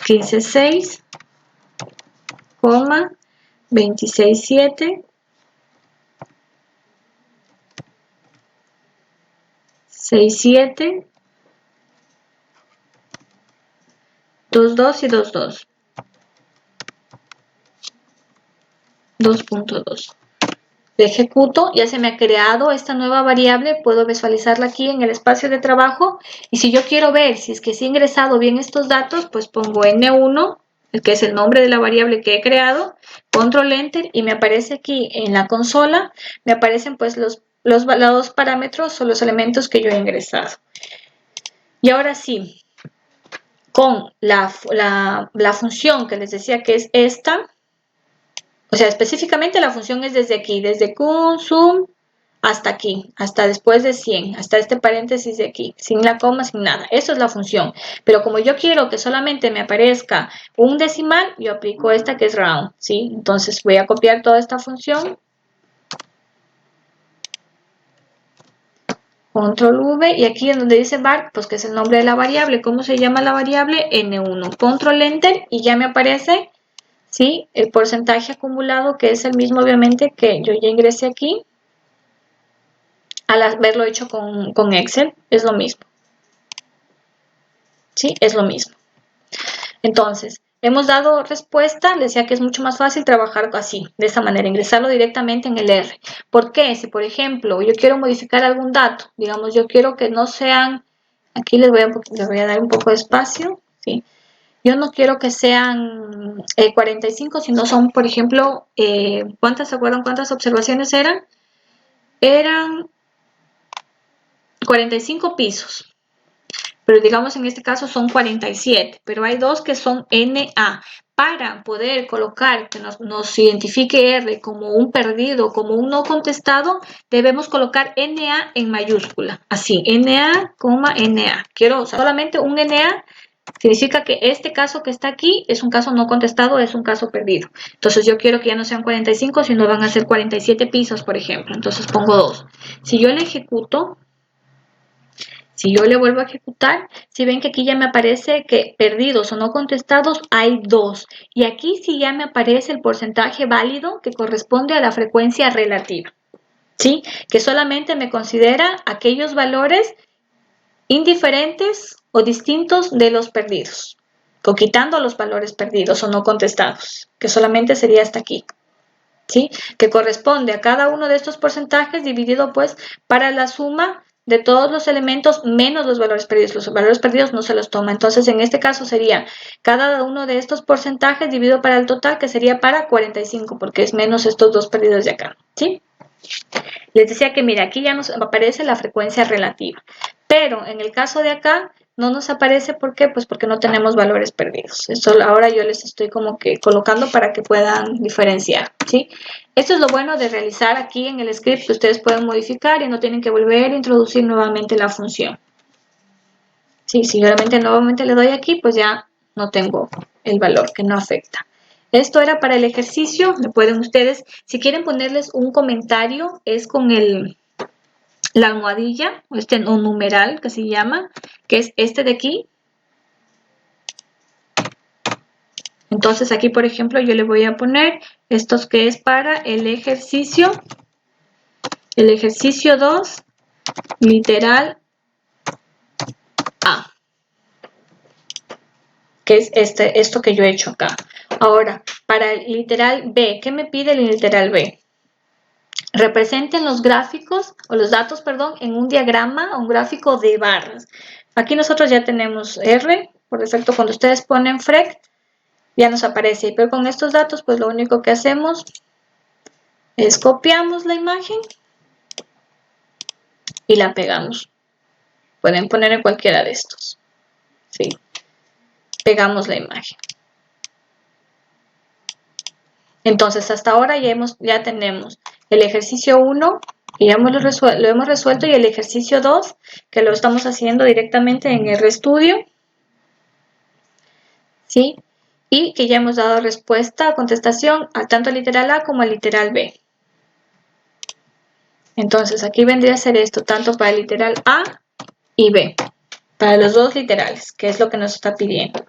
15.6, 26.7, 6.7, 2.2 y 2.2. 2.2. Le ejecuto, ya se me ha creado esta nueva variable, puedo visualizarla aquí en el espacio de trabajo y si yo quiero ver si es que sí he ingresado bien estos datos, pues pongo N1, el que es el nombre de la variable que he creado, control enter y me aparece aquí en la consola, me aparecen pues los dos parámetros o los elementos que yo he ingresado. Y ahora sí, con la función que les decía que es esta, o sea, específicamente la función es desde aquí, desde consum hasta aquí, hasta después de 100, hasta este paréntesis de aquí, sin la coma, sin nada. Eso es la función. Pero como yo quiero que solamente me aparezca un decimal, yo aplico esta que es round, ¿sí? Entonces voy a copiar toda esta función. Control V y aquí en donde dice var, pues que es el nombre de la variable. ¿Cómo se llama la variable? N1. Control Enter y ya me aparece, ¿sí?, el porcentaje acumulado, que es el mismo obviamente que yo ya ingresé aquí. Al haberlo hecho con Excel, es lo mismo. ¿Sí? Es lo mismo. Entonces, hemos dado respuesta, les decía que es mucho más fácil trabajar así, de esta manera, ingresarlo directamente en el R. ¿Por qué? Si, por ejemplo, yo quiero modificar algún dato, digamos, yo quiero que no sean, aquí les voy a dar un poco de espacio, ¿sí? Yo no quiero que sean 45, sino son, por ejemplo, ¿cuántas se acuerdan cuántas observaciones eran? Eran 45 pisos. Pero digamos en este caso son 47, pero hay dos que son NA. Para poder colocar que nos identifique R como un perdido, como un no contestado, debemos colocar NA en mayúscula. Así, NA, NA. Quiero solamente un NA, significa que este caso que está aquí es un caso no contestado, es un caso perdido. Entonces yo quiero que ya no sean 45, sino van a ser 47 pisos, por ejemplo. Entonces pongo 2. Si yo le ejecuto, si yo le vuelvo a ejecutar, si ven que aquí ya me aparece que perdidos o no contestados hay 2. Y aquí sí ya me aparece el porcentaje válido que corresponde a la frecuencia relativa. ¿Sí? Que solamente me considera aquellos valores indiferentes o distintos de los perdidos. O quitando los valores perdidos o no contestados. Que solamente sería hasta aquí. ¿Sí? Que corresponde a cada uno de estos porcentajes dividido pues para la suma de todos los elementos menos los valores perdidos. Los valores perdidos no se los toma. Entonces, en este caso sería cada uno de estos porcentajes dividido para el total, que sería para 45, porque es menos estos dos perdidos de acá. ¿Sí? Les decía que, mira, aquí ya nos aparece la frecuencia relativa. Pero en el caso de acá, no nos aparece, ¿por qué? Pues porque no tenemos valores perdidos. Esto ahora yo les estoy como que colocando para que puedan diferenciar, ¿sí? Esto es lo bueno de realizar aquí en el script, que ustedes pueden modificar y no tienen que volver a introducir nuevamente la función. Sí, si yo realmente nuevamente le doy aquí, pues ya no tengo el valor, que no afecta. Esto era para el ejercicio. Le pueden ustedes, si quieren ponerles un comentario, es con la almohadilla, o numeral que se llama, que es este de aquí. Entonces aquí, por ejemplo, yo le voy a poner estos que es para el ejercicio 2, literal A, que es esto que yo he hecho acá. Ahora, para el literal B, ¿qué me pide el literal B? Representen los gráficos, o los datos, perdón, en un diagrama, un gráfico de barras. Aquí nosotros ya tenemos R, por defecto cuando ustedes ponen FREC, ya nos aparece, pero con estos datos pues lo único que hacemos es copiamos la imagen y la pegamos. Pueden poner en cualquiera de estos. ¿Sí? Pegamos la imagen. Entonces hasta ahora ya tenemos el ejercicio 1, que ya lo hemos resuelto, y el ejercicio 2, que lo estamos haciendo directamente en RStudio. ¿Sí? Y que ya hemos dado respuesta, contestación, tanto al literal A como al literal B. Entonces aquí vendría a ser esto, tanto para el literal A y B, para los dos literales, que es lo que nos está pidiendo.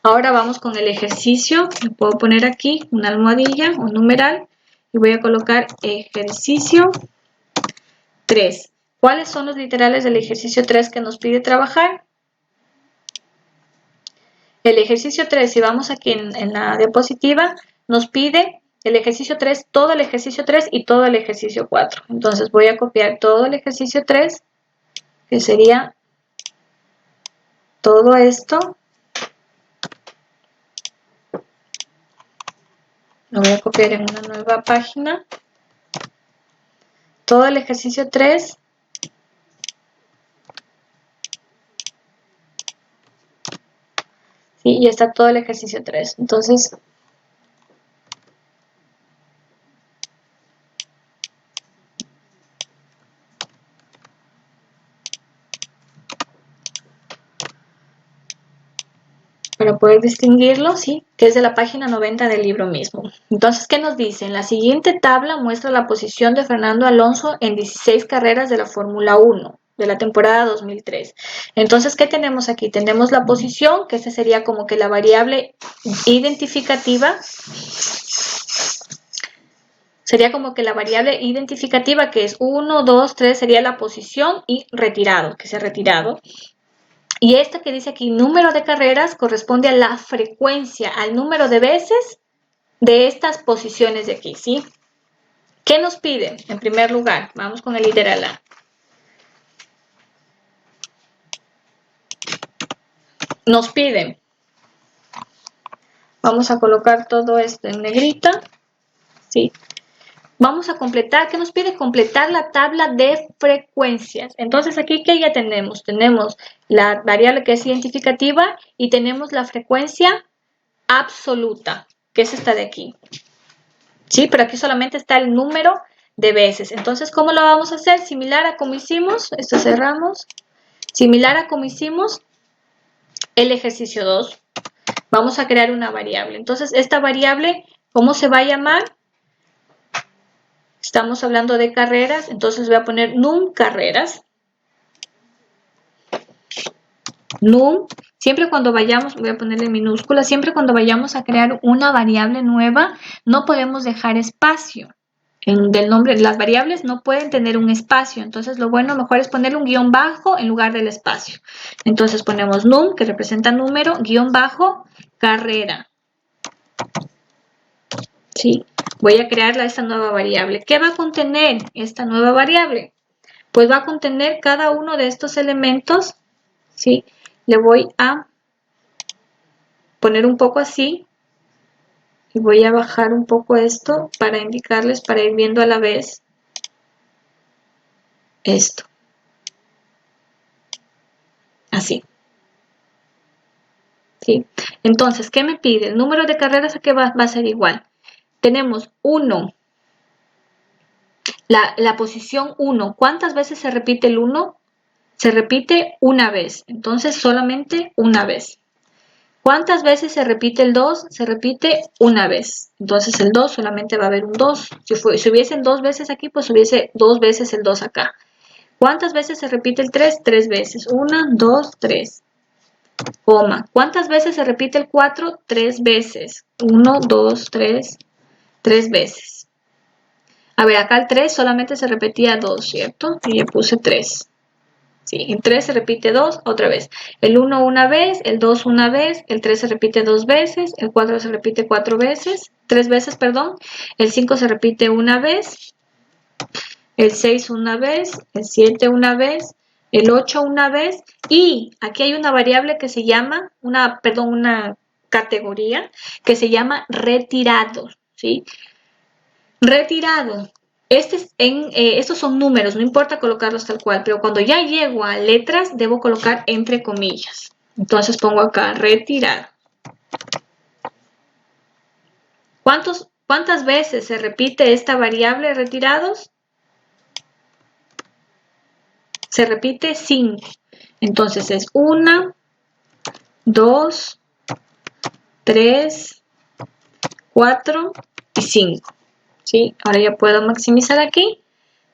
Ahora vamos con el ejercicio. Le puedo poner aquí una almohadilla, un numeral, y voy a colocar ejercicio 3. ¿Cuáles son los literales del ejercicio 3 que nos pide trabajar? El ejercicio 3, si vamos aquí en la diapositiva, nos pide el ejercicio 3, todo el ejercicio 3 y todo el ejercicio 4. Entonces voy a copiar todo el ejercicio 3, que sería todo esto. Lo voy a copiar en una nueva página. Todo el ejercicio 3. ¿Sí? Y está todo el ejercicio 3. Entonces, para poder distinguirlo, sí, que es de la página 90 del libro mismo. Entonces, ¿qué nos dice? En la siguiente tabla muestra la posición de Fernando Alonso en 16 carreras de la Fórmula 1 de la temporada 2003. Entonces, ¿qué tenemos aquí? Tenemos la posición, que esa sería como que la variable identificativa. Sería como que la variable identificativa, que es 1, 2, 3, sería la posición, y retirado, que se ha retirado. Y esta que dice aquí, número de carreras, corresponde a la frecuencia, al número de veces de estas posiciones de aquí, ¿sí? ¿Qué nos pide? En primer lugar, vamos con el literal A. Nos pide, vamos a colocar todo esto en negrita, ¿sí? Vamos a completar, ¿qué nos pide? Completar la tabla de frecuencias. Entonces, aquí, ¿qué ya tenemos? Tenemos la variable que es identificativa y tenemos la frecuencia absoluta, que es esta de aquí. ¿Sí? Pero aquí solamente está el número de veces. Entonces, ¿cómo lo vamos a hacer? Similar a como hicimos, esto cerramos, similar a como hicimos el ejercicio 2. Vamos a crear una variable. Entonces, esta variable, ¿cómo se va a llamar? Estamos hablando de carreras, entonces voy a poner num carreras. Num, siempre cuando vayamos, voy a ponerle minúscula, siempre cuando vayamos a crear una variable nueva, no podemos dejar espacio. Del nombre, las variables no pueden tener un espacio, entonces lo bueno mejor es ponerle un guión bajo en lugar del espacio. Entonces ponemos num, que representa número, guión bajo, carrera. Sí, voy a crear esta nueva variable. ¿Qué va a contener esta nueva variable? Pues va a contener cada uno de estos elementos, ¿sí? Le voy a poner un poco así y voy a bajar un poco esto para indicarles, para ir viendo a la vez esto. Así. ¿Sí? Entonces, ¿qué me pide? El número de carreras aquí va a ser igual. Tenemos 1. La posición 1. ¿Cuántas veces se repite el 1? Se repite una vez. Entonces, solamente una vez. ¿Cuántas veces se repite el 2? Se repite una vez. Entonces, el 2 solamente va a haber un 2. Si hubiesen 2 veces aquí, pues hubiese 2 veces el 2 acá. ¿Cuántas veces se repite el 3? 3 veces. 1, 2, 3. Coma. ¿Cuántas veces se repite el 4? 3 veces. 1, 2, 3. 3 veces. A ver, acá el 3 solamente se repetía 2, ¿cierto? Y le puse 3. Sí, el 3 se repite 2, otra vez. El 1 una vez, el 2 una vez, el 3 se repite 2 veces, el 4 se repite 4 veces, 3 veces, perdón. El 5 se repite una vez, el 6 una vez, el 7 una vez, el 8 una vez, y aquí hay una variable que se llama, una categoría que se llama retirado, ¿sí? Retirado. Estos son números, no importa colocarlos tal cual, pero cuando ya llego a letras, debo colocar entre comillas. Entonces pongo acá retirado. ¿Cuántas veces se repite esta variable retirados? Se repite 5. Entonces es 1, 2, 3, 4 y 5. ¿Sí? Ahora ya puedo maximizar aquí.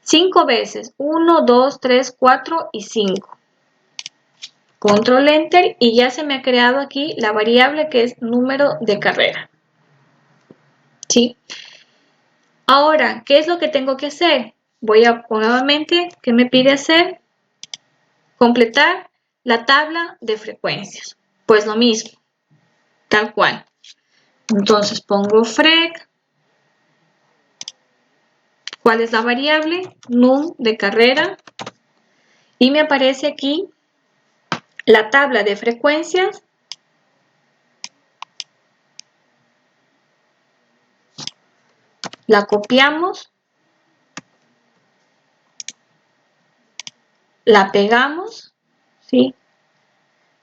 5 veces. 1, 2, 3, 4 y 5. Control Enter y ya se me ha creado aquí la variable que es número de carrera. ¿Sí? Ahora, ¿qué es lo que tengo que hacer? Voy a nuevamente, ¿qué me pide hacer? Completar la tabla de frecuencias. Pues lo mismo, tal cual. Entonces pongo frec. ¿Cuál es la variable? Num de carrera. Y me aparece aquí la tabla de frecuencias. La copiamos. La pegamos. ¿Sí?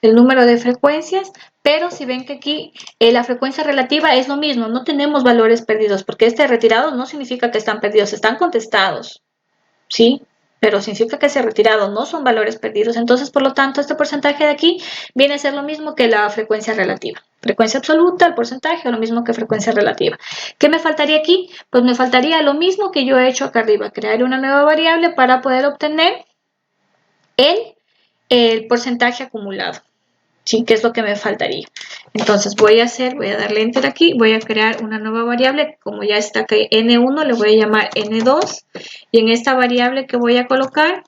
El número de frecuencias, pero si ven que aquí la frecuencia relativa es lo mismo, no tenemos valores perdidos, porque retirados no significa que están perdidos, están contestados, ¿sí? Pero significa que se ha retirado, no son valores perdidos, entonces por lo tanto este porcentaje de aquí viene a ser lo mismo que la frecuencia relativa. Frecuencia absoluta, el porcentaje, o lo mismo que frecuencia relativa. ¿Qué me faltaría aquí? Pues me faltaría lo mismo que yo he hecho acá arriba, crear una nueva variable para poder obtener el porcentaje acumulado. ¿Sí? ¿Qué es lo que me faltaría? Entonces voy a darle enter aquí, voy a crear una nueva variable, como ya está aquí n1, le voy a llamar n2, y en esta variable que voy a colocar,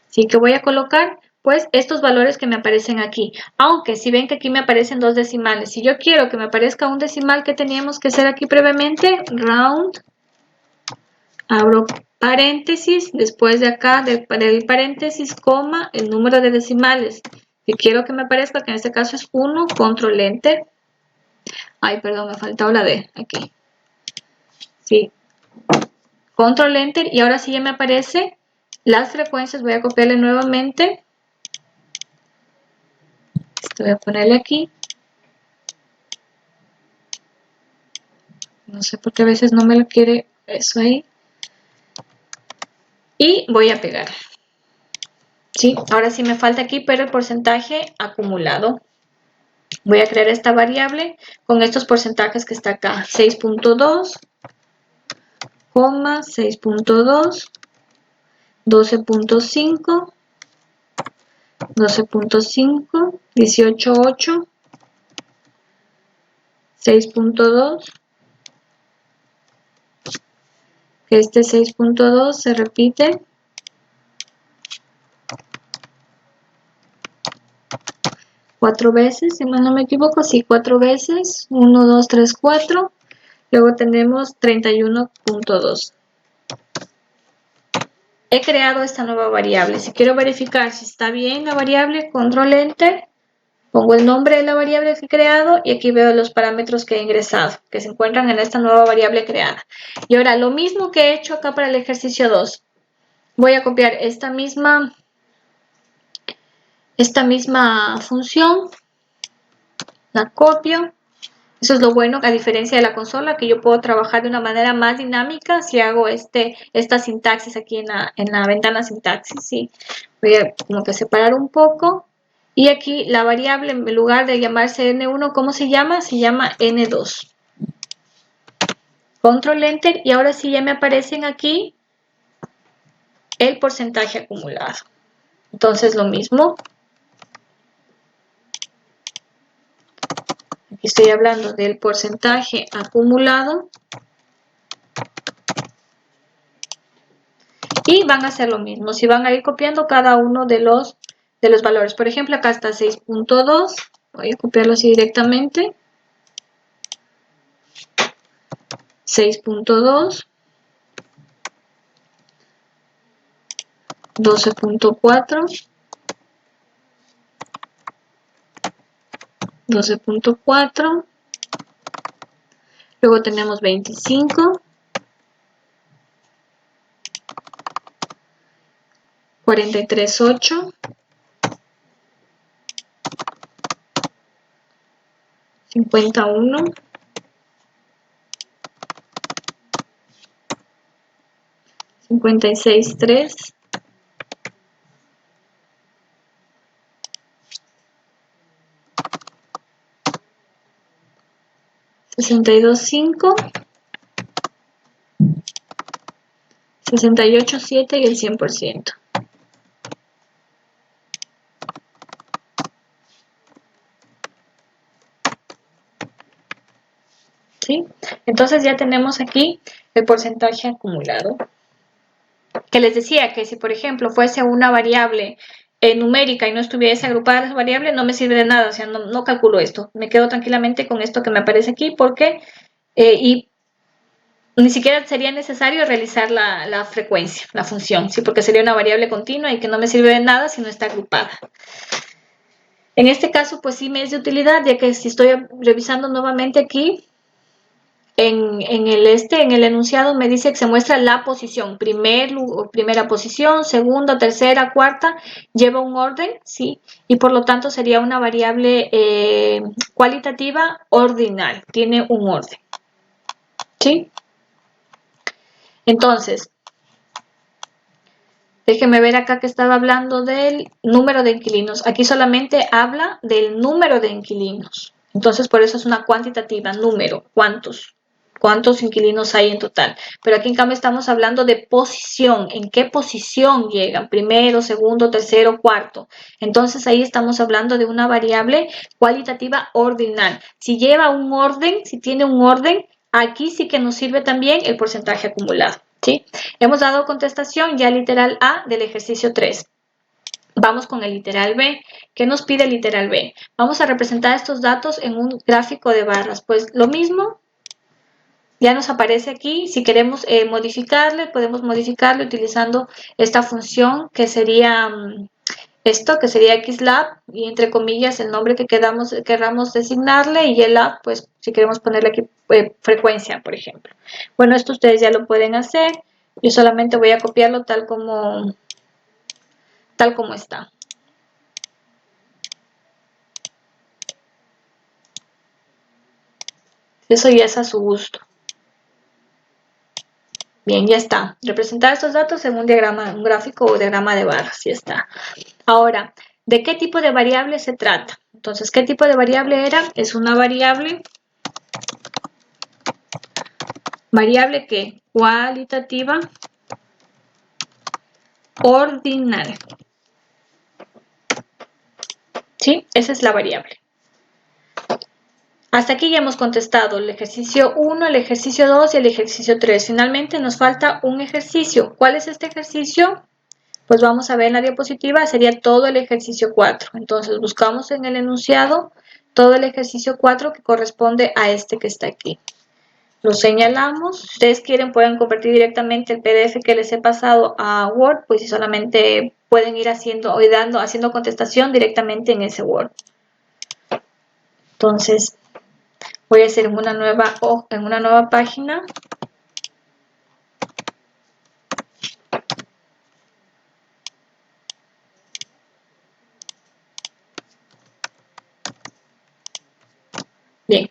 ¿sí? Que voy a colocar, pues, estos valores que me aparecen aquí, aunque si ven que aquí me aparecen dos decimales, si yo quiero que me aparezca un decimal que teníamos que hacer aquí previamente, round, abro paréntesis, después de acá del paréntesis, coma, el número de decimales. Si quiero que me aparezca, que en este caso es 1, control enter. Ay, perdón, me faltó la D aquí. Sí. Control enter y ahora sí ya me aparece las frecuencias. Voy a copiarle nuevamente. Voy a ponerle aquí. No sé por qué a veces no me lo quiere eso ahí. Y voy a pegar. Sí, ahora sí me falta aquí, pero el porcentaje acumulado. Voy a crear esta variable con estos porcentajes que está acá. 6.2, 6.2, 12.5, 12.5, 18.8, 6.2, que este 6.2 se repite 4 veces, si mal no me equivoco, sí, 4 veces, 1, 2, 3, 4, luego tenemos 31.2. He creado esta nueva variable. Si quiero verificar si está bien la variable, control enter, pongo el nombre de la variable que he creado y aquí veo los parámetros que he ingresado, que se encuentran en esta nueva variable creada. Y ahora lo mismo que he hecho acá para el ejercicio 2. Voy a copiar esta misma función, la copio. Eso es lo bueno, a diferencia de la consola, que yo puedo trabajar de una manera más dinámica si hago esta sintaxis aquí en la ventana sintaxis. ¿Sí? Voy a como que separar un poco. Y aquí la variable, en lugar de llamarse n1, ¿cómo se llama? Se llama n2. Control Enter y ahora sí ya me aparecen aquí el porcentaje acumulado. Entonces lo mismo. Aquí estoy hablando del porcentaje acumulado. Y van a hacer lo mismo. Si van a ir copiando cada uno de los valores. Por ejemplo, acá está 6.2. Voy a copiarlo así directamente. 6.2. 12.4. 12.4. Luego tenemos 25. 43.8. 51. 56.3. 62.5. 68.7 y el 100%. ¿sí? Entonces ya tenemos aquí el porcentaje acumulado. Que les decía que si, por ejemplo, fuese una variable numérica y no estuviese agrupada las variables, no me sirve de nada, o sea, no calculo esto. Me quedo tranquilamente con esto que me aparece aquí porque y ni siquiera sería necesario realizar la frecuencia, la función, ¿sí? Porque sería una variable continua y que no me sirve de nada si no está agrupada. En este caso, pues sí me es de utilidad, ya que si estoy revisando nuevamente aquí, en el enunciado me dice que se muestra la posición, primera posición, segunda, tercera, cuarta, lleva un orden, ¿sí? Y por lo tanto sería una variable cualitativa ordinal, tiene un orden, ¿sí? Entonces, déjeme ver acá que estaba hablando del número de inquilinos. Aquí solamente habla del número de inquilinos. Entonces, por eso es una cuantitativa, número, cuántos inquilinos hay en total. Pero aquí en cambio estamos hablando de posición, en qué posición llegan, primero, segundo, tercero, cuarto. Entonces ahí estamos hablando de una variable cualitativa ordinal. Si lleva un orden, si tiene un orden, aquí sí que nos sirve también el porcentaje acumulado, ¿sí? Hemos dado contestación ya literal A del ejercicio 3. Vamos con el literal B. ¿Qué nos pide el literal B? Vamos a representar estos datos en un gráfico de barras. Pues lo mismo, ya nos aparece aquí. Si queremos modificarle, podemos modificarle utilizando esta función que sería esto, que sería xlab, y entre comillas el nombre que queramos designarle, y el lab, pues si queremos ponerle aquí frecuencia, por ejemplo. Bueno, esto ustedes ya lo pueden hacer. Yo solamente voy a copiarlo tal como está. Eso ya es a su gusto. Bien, ya está. Representar estos datos en un diagrama, un gráfico o diagrama de barras, ya está. Ahora, ¿de qué tipo de variable se trata? Entonces, ¿qué tipo de variable era? Es una variable ¿qué? Cualitativa ordinal. ¿Sí? Esa es la variable. Hasta aquí ya hemos contestado el ejercicio 1, el ejercicio 2 y el ejercicio 3. Finalmente nos falta un ejercicio. ¿Cuál es este ejercicio? Pues vamos a ver en la diapositiva, sería todo el ejercicio 4. Entonces buscamos en el enunciado todo el ejercicio 4 que corresponde a este que está aquí. Lo señalamos. Si ustedes quieren pueden convertir directamente el PDF que les he pasado a Word, pues si solamente pueden ir haciendo contestación directamente en ese Word. Entonces voy a hacer en una nueva página. Bien,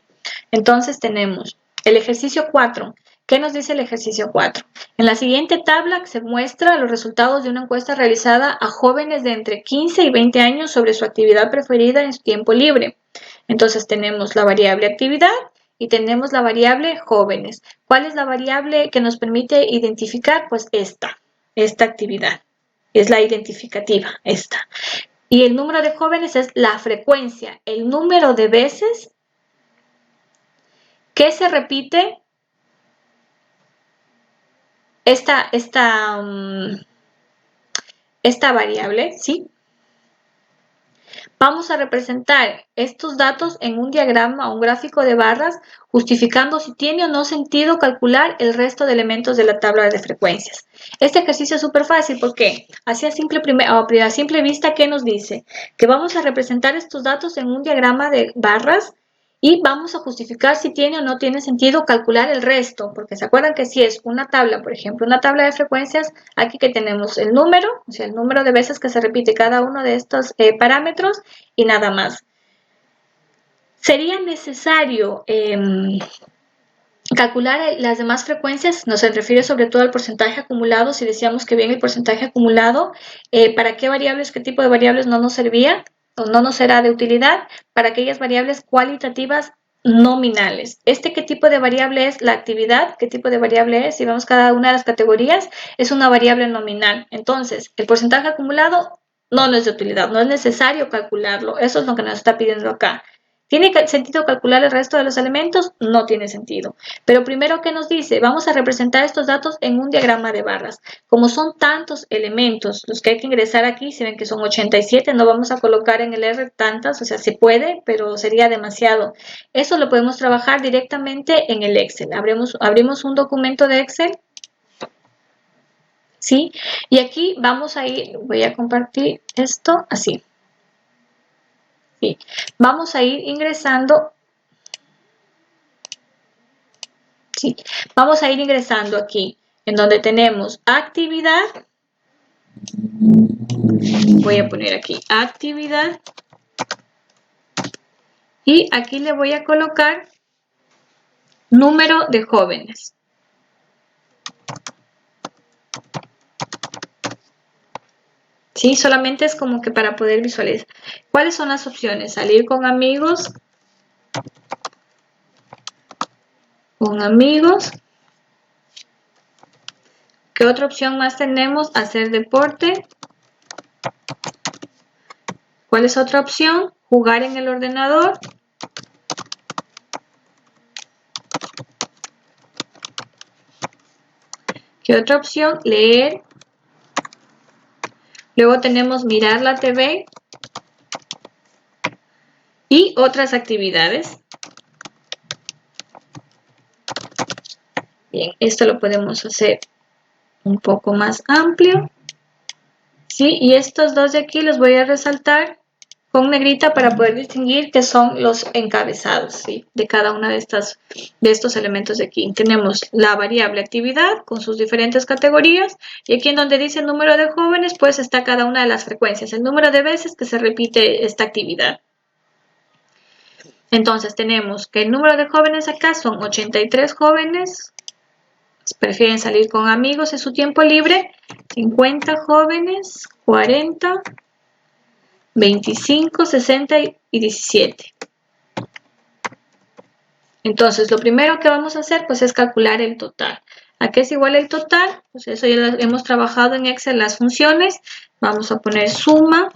entonces tenemos el ejercicio 4. ¿Qué nos dice el ejercicio 4? En la siguiente tabla se muestra los resultados de una encuesta realizada a jóvenes de entre 15 y 20 años sobre su actividad preferida en su tiempo libre. Entonces tenemos la variable actividad y tenemos la variable jóvenes. ¿Cuál es la variable que nos permite identificar? Pues esta actividad. Es la identificativa, esta. Y el número de jóvenes es la frecuencia, el número de veces que se repite esta variable, ¿sí? Vamos a representar estos datos en un diagrama o un gráfico de barras, justificando si tiene o no sentido calcular el resto de elementos de la tabla de frecuencias. Este ejercicio es súper fácil porque a simple vista, ¿qué nos dice? Que vamos a representar estos datos en un diagrama de barras y vamos a justificar si tiene o no tiene sentido calcular el resto, porque se acuerdan que si es una tabla, por ejemplo, una tabla de frecuencias, aquí que tenemos el número, o sea, el número de veces que se repite cada uno de estos parámetros y nada más. Sería necesario calcular las demás frecuencias, nos refiere sobre todo al porcentaje acumulado, si decíamos que bien el porcentaje acumulado, ¿para qué variables, qué tipo de variables no nos servía o no nos será de utilidad? Para aquellas variables cualitativas nominales. ¿Qué tipo de variable es? La actividad, ¿qué tipo de variable es? Si vemos cada una de las categorías, es una variable nominal. Entonces, el porcentaje acumulado no es de utilidad, no es necesario calcularlo. Eso es lo que nos está pidiendo acá. ¿Tiene sentido calcular el resto de los elementos? No tiene sentido. Pero primero, ¿qué nos dice? Vamos a representar estos datos en un diagrama de barras. Como son tantos elementos los que hay que ingresar aquí, se ven que son 87, no vamos a colocar en el R tantas, o sea, se puede, pero sería demasiado. Eso lo podemos trabajar directamente en el Excel. Abrimos un documento de Excel. ¿Sí? Y aquí vamos a ir, voy a compartir esto así. ¿Sí? Vamos a ir ingresando. ¿Sí? Vamos a ir ingresando aquí, en donde tenemos actividad. Voy a poner aquí actividad. Y aquí le voy a colocar número de jóvenes. ¿Sí? Solamente es como que para poder visualizar. ¿Cuáles son las opciones? Salir con amigos. Con amigos. ¿Qué otra opción más tenemos? Hacer deporte. ¿Cuál es otra opción? Jugar en el ordenador. ¿Qué otra opción? Leer. Luego tenemos mirar la TV. Y otras actividades. Bien, esto lo podemos hacer un poco más amplio. ¿Sí? Y estos dos de aquí los voy a resaltar con negrita para poder distinguir que son los encabezados, ¿sí? De cada una de estos elementos de aquí. Tenemos la variable actividad con sus diferentes categorías y aquí en donde dice el número de jóvenes pues está cada una de las frecuencias, el número de veces que se repite esta actividad. Entonces tenemos que el número de jóvenes acá son 83 jóvenes, prefieren salir con amigos en su tiempo libre, 50 jóvenes, 40, 25, 60 y 17. Entonces, lo primero que vamos a hacer pues es calcular el total. ¿A qué es igual el total? Pues eso ya lo hemos trabajado en Excel las funciones. Vamos a poner suma.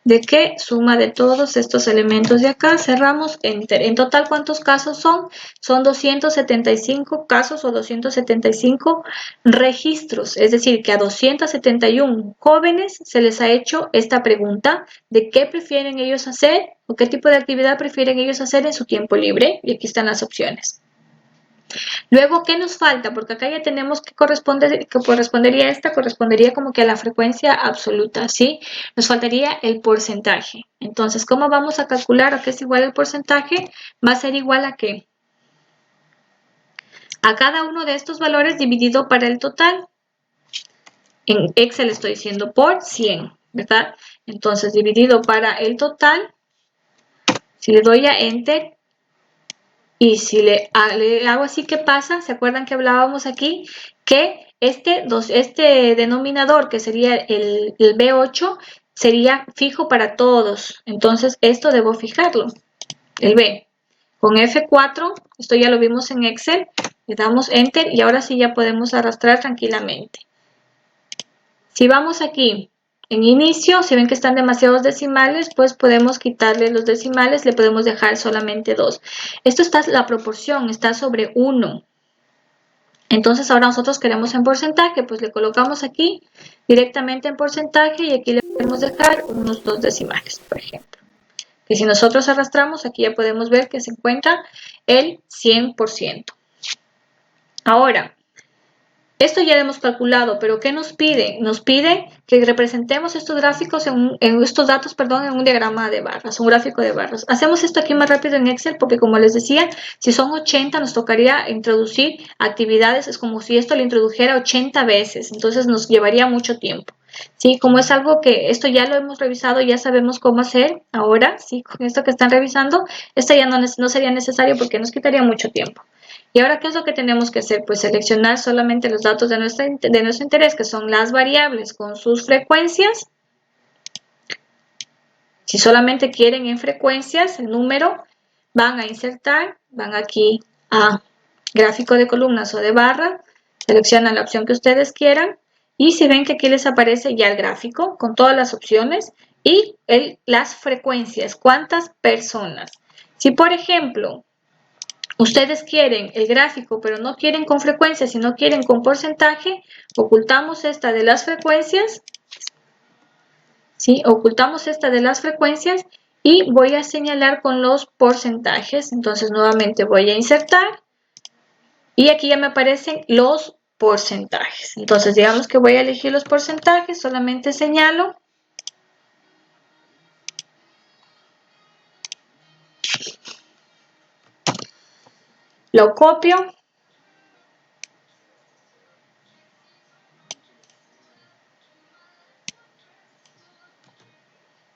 ¿De qué? Suma de todos estos elementos de acá. Cerramos Enter. En total, ¿cuántos casos son? Son 275 casos o 275 registros. Es decir, que a 271 jóvenes se les ha hecho esta pregunta de qué prefieren ellos hacer o qué tipo de actividad prefieren ellos hacer en su tiempo libre. Y aquí están las opciones. Luego, ¿qué nos falta? Porque acá ya tenemos que correspondería esta, correspondería como que a la frecuencia absoluta, ¿sí? Nos faltaría el porcentaje. Entonces, ¿cómo vamos a calcular a qué es igual el porcentaje? Va a ser igual a ¿qué? A cada uno de estos valores dividido para el total. En Excel estoy diciendo por 100, ¿verdad? Entonces, dividido para el total, si le doy a Enter, y si le hago así, ¿qué pasa? ¿Se acuerdan que hablábamos aquí? Que este denominador, que sería el B8, sería fijo para todos. Entonces, esto debo fijarlo, el B. Con F4, esto ya lo vimos en Excel, le damos Enter y ahora sí ya podemos arrastrar tranquilamente. Si vamos aquí en inicio, si ven que están demasiados decimales, pues podemos quitarle los decimales, le podemos dejar solamente 2. Esto está, la proporción está sobre 1. Entonces ahora nosotros queremos en porcentaje, pues le colocamos aquí directamente en porcentaje y aquí le podemos dejar unos 2 decimales, por ejemplo. Y si nosotros arrastramos, aquí ya podemos ver que se encuentra el 100%. Ahora, esto ya lo hemos calculado, pero ¿qué nos pide? Nos pide que representemos estos gráficos estos datos, en un diagrama de barras, un gráfico de barras. Hacemos esto aquí más rápido en Excel porque, como les decía, si son 80 nos tocaría introducir actividades, es como si esto lo introdujera 80 veces, entonces nos llevaría mucho tiempo. Sí, como es algo que esto ya lo hemos revisado, ya sabemos cómo hacer ahora, sí, con esto que están revisando, esto ya no sería necesario porque nos quitaría mucho tiempo. ¿Y ahora qué es lo que tenemos que hacer? Pues seleccionar solamente los datos de nuestro interés, que son las variables con sus frecuencias. Si solamente quieren en frecuencias el número, van a insertar, van aquí a gráfico de columnas o de barra, seleccionan la opción que ustedes quieran y si ven que aquí les aparece ya el gráfico con todas las opciones y las frecuencias, cuántas personas. Si por ejemplo ustedes quieren el gráfico pero no quieren con frecuencia, sino quieren con porcentaje, ocultamos esta de las frecuencias, ¿sí? Ocultamos esta de las frecuencias y voy a señalar con los porcentajes. Entonces nuevamente voy a insertar y aquí ya me aparecen los porcentajes. Entonces digamos que voy a elegir los porcentajes, solamente señalo. Lo copio.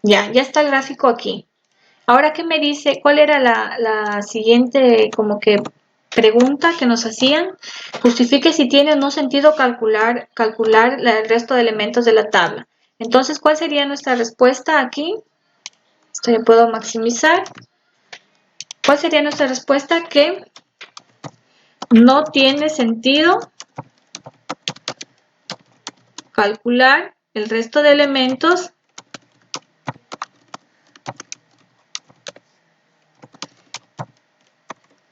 Ya está el gráfico aquí. Ahora, ¿qué me dice? ¿Cuál era la siguiente como que pregunta que nos hacían? Justifique si tiene o no sentido calcular el resto de elementos de la tabla. Entonces, ¿cuál sería nuestra respuesta aquí? Esto ya puedo maximizar. ¿Cuál sería nuestra respuesta? Que no tiene sentido calcular el resto de elementos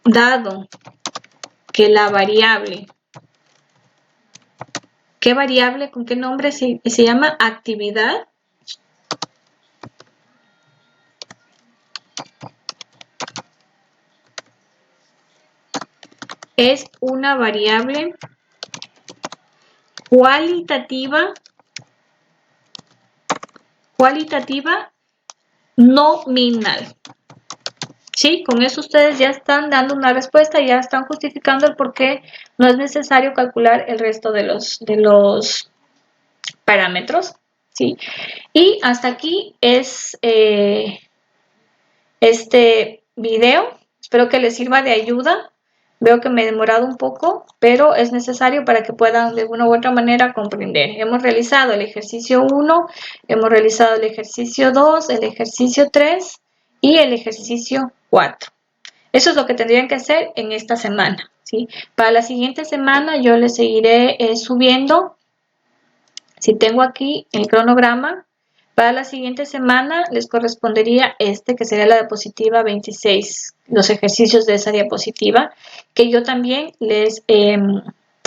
dado que la variable, ¿qué variable, con qué nombre se llama? Actividad. Es una variable cualitativa nominal. ¿Sí? Con eso ustedes ya están dando una respuesta, ya están justificando el por qué no es necesario calcular el resto de los parámetros. ¿Sí? Y hasta aquí es este video. Espero que les sirva de ayuda. Veo que me he demorado un poco, pero es necesario para que puedan de una u otra manera comprender. Hemos realizado el ejercicio 1, hemos realizado el ejercicio 2, el ejercicio 3 y el ejercicio 4. Eso es lo que tendrían que hacer en esta semana, ¿sí? Para la siguiente semana yo les seguiré subiendo. Si tengo aquí el cronograma, para la siguiente semana les correspondería que sería la diapositiva 26, los ejercicios de esa diapositiva, que yo también les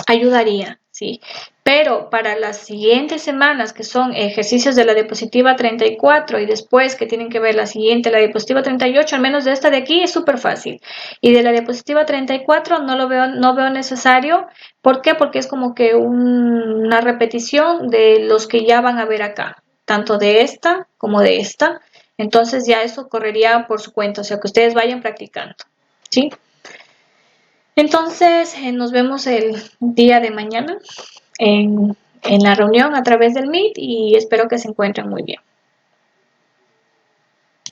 ayudaría, ¿sí? Pero para las siguientes semanas, que son ejercicios de la diapositiva 34 y después que tienen que ver la siguiente, la diapositiva 38, al menos de esta de aquí, es súper fácil. Y de la diapositiva 34 no veo necesario. ¿Por qué? Porque es como que una repetición de los que ya van a ver acá, tanto de esta como de esta. Entonces ya eso correría por su cuenta, o sea que ustedes vayan practicando, ¿sí? Entonces nos vemos el día de mañana en la reunión a través del Meet y espero que se encuentren muy bien.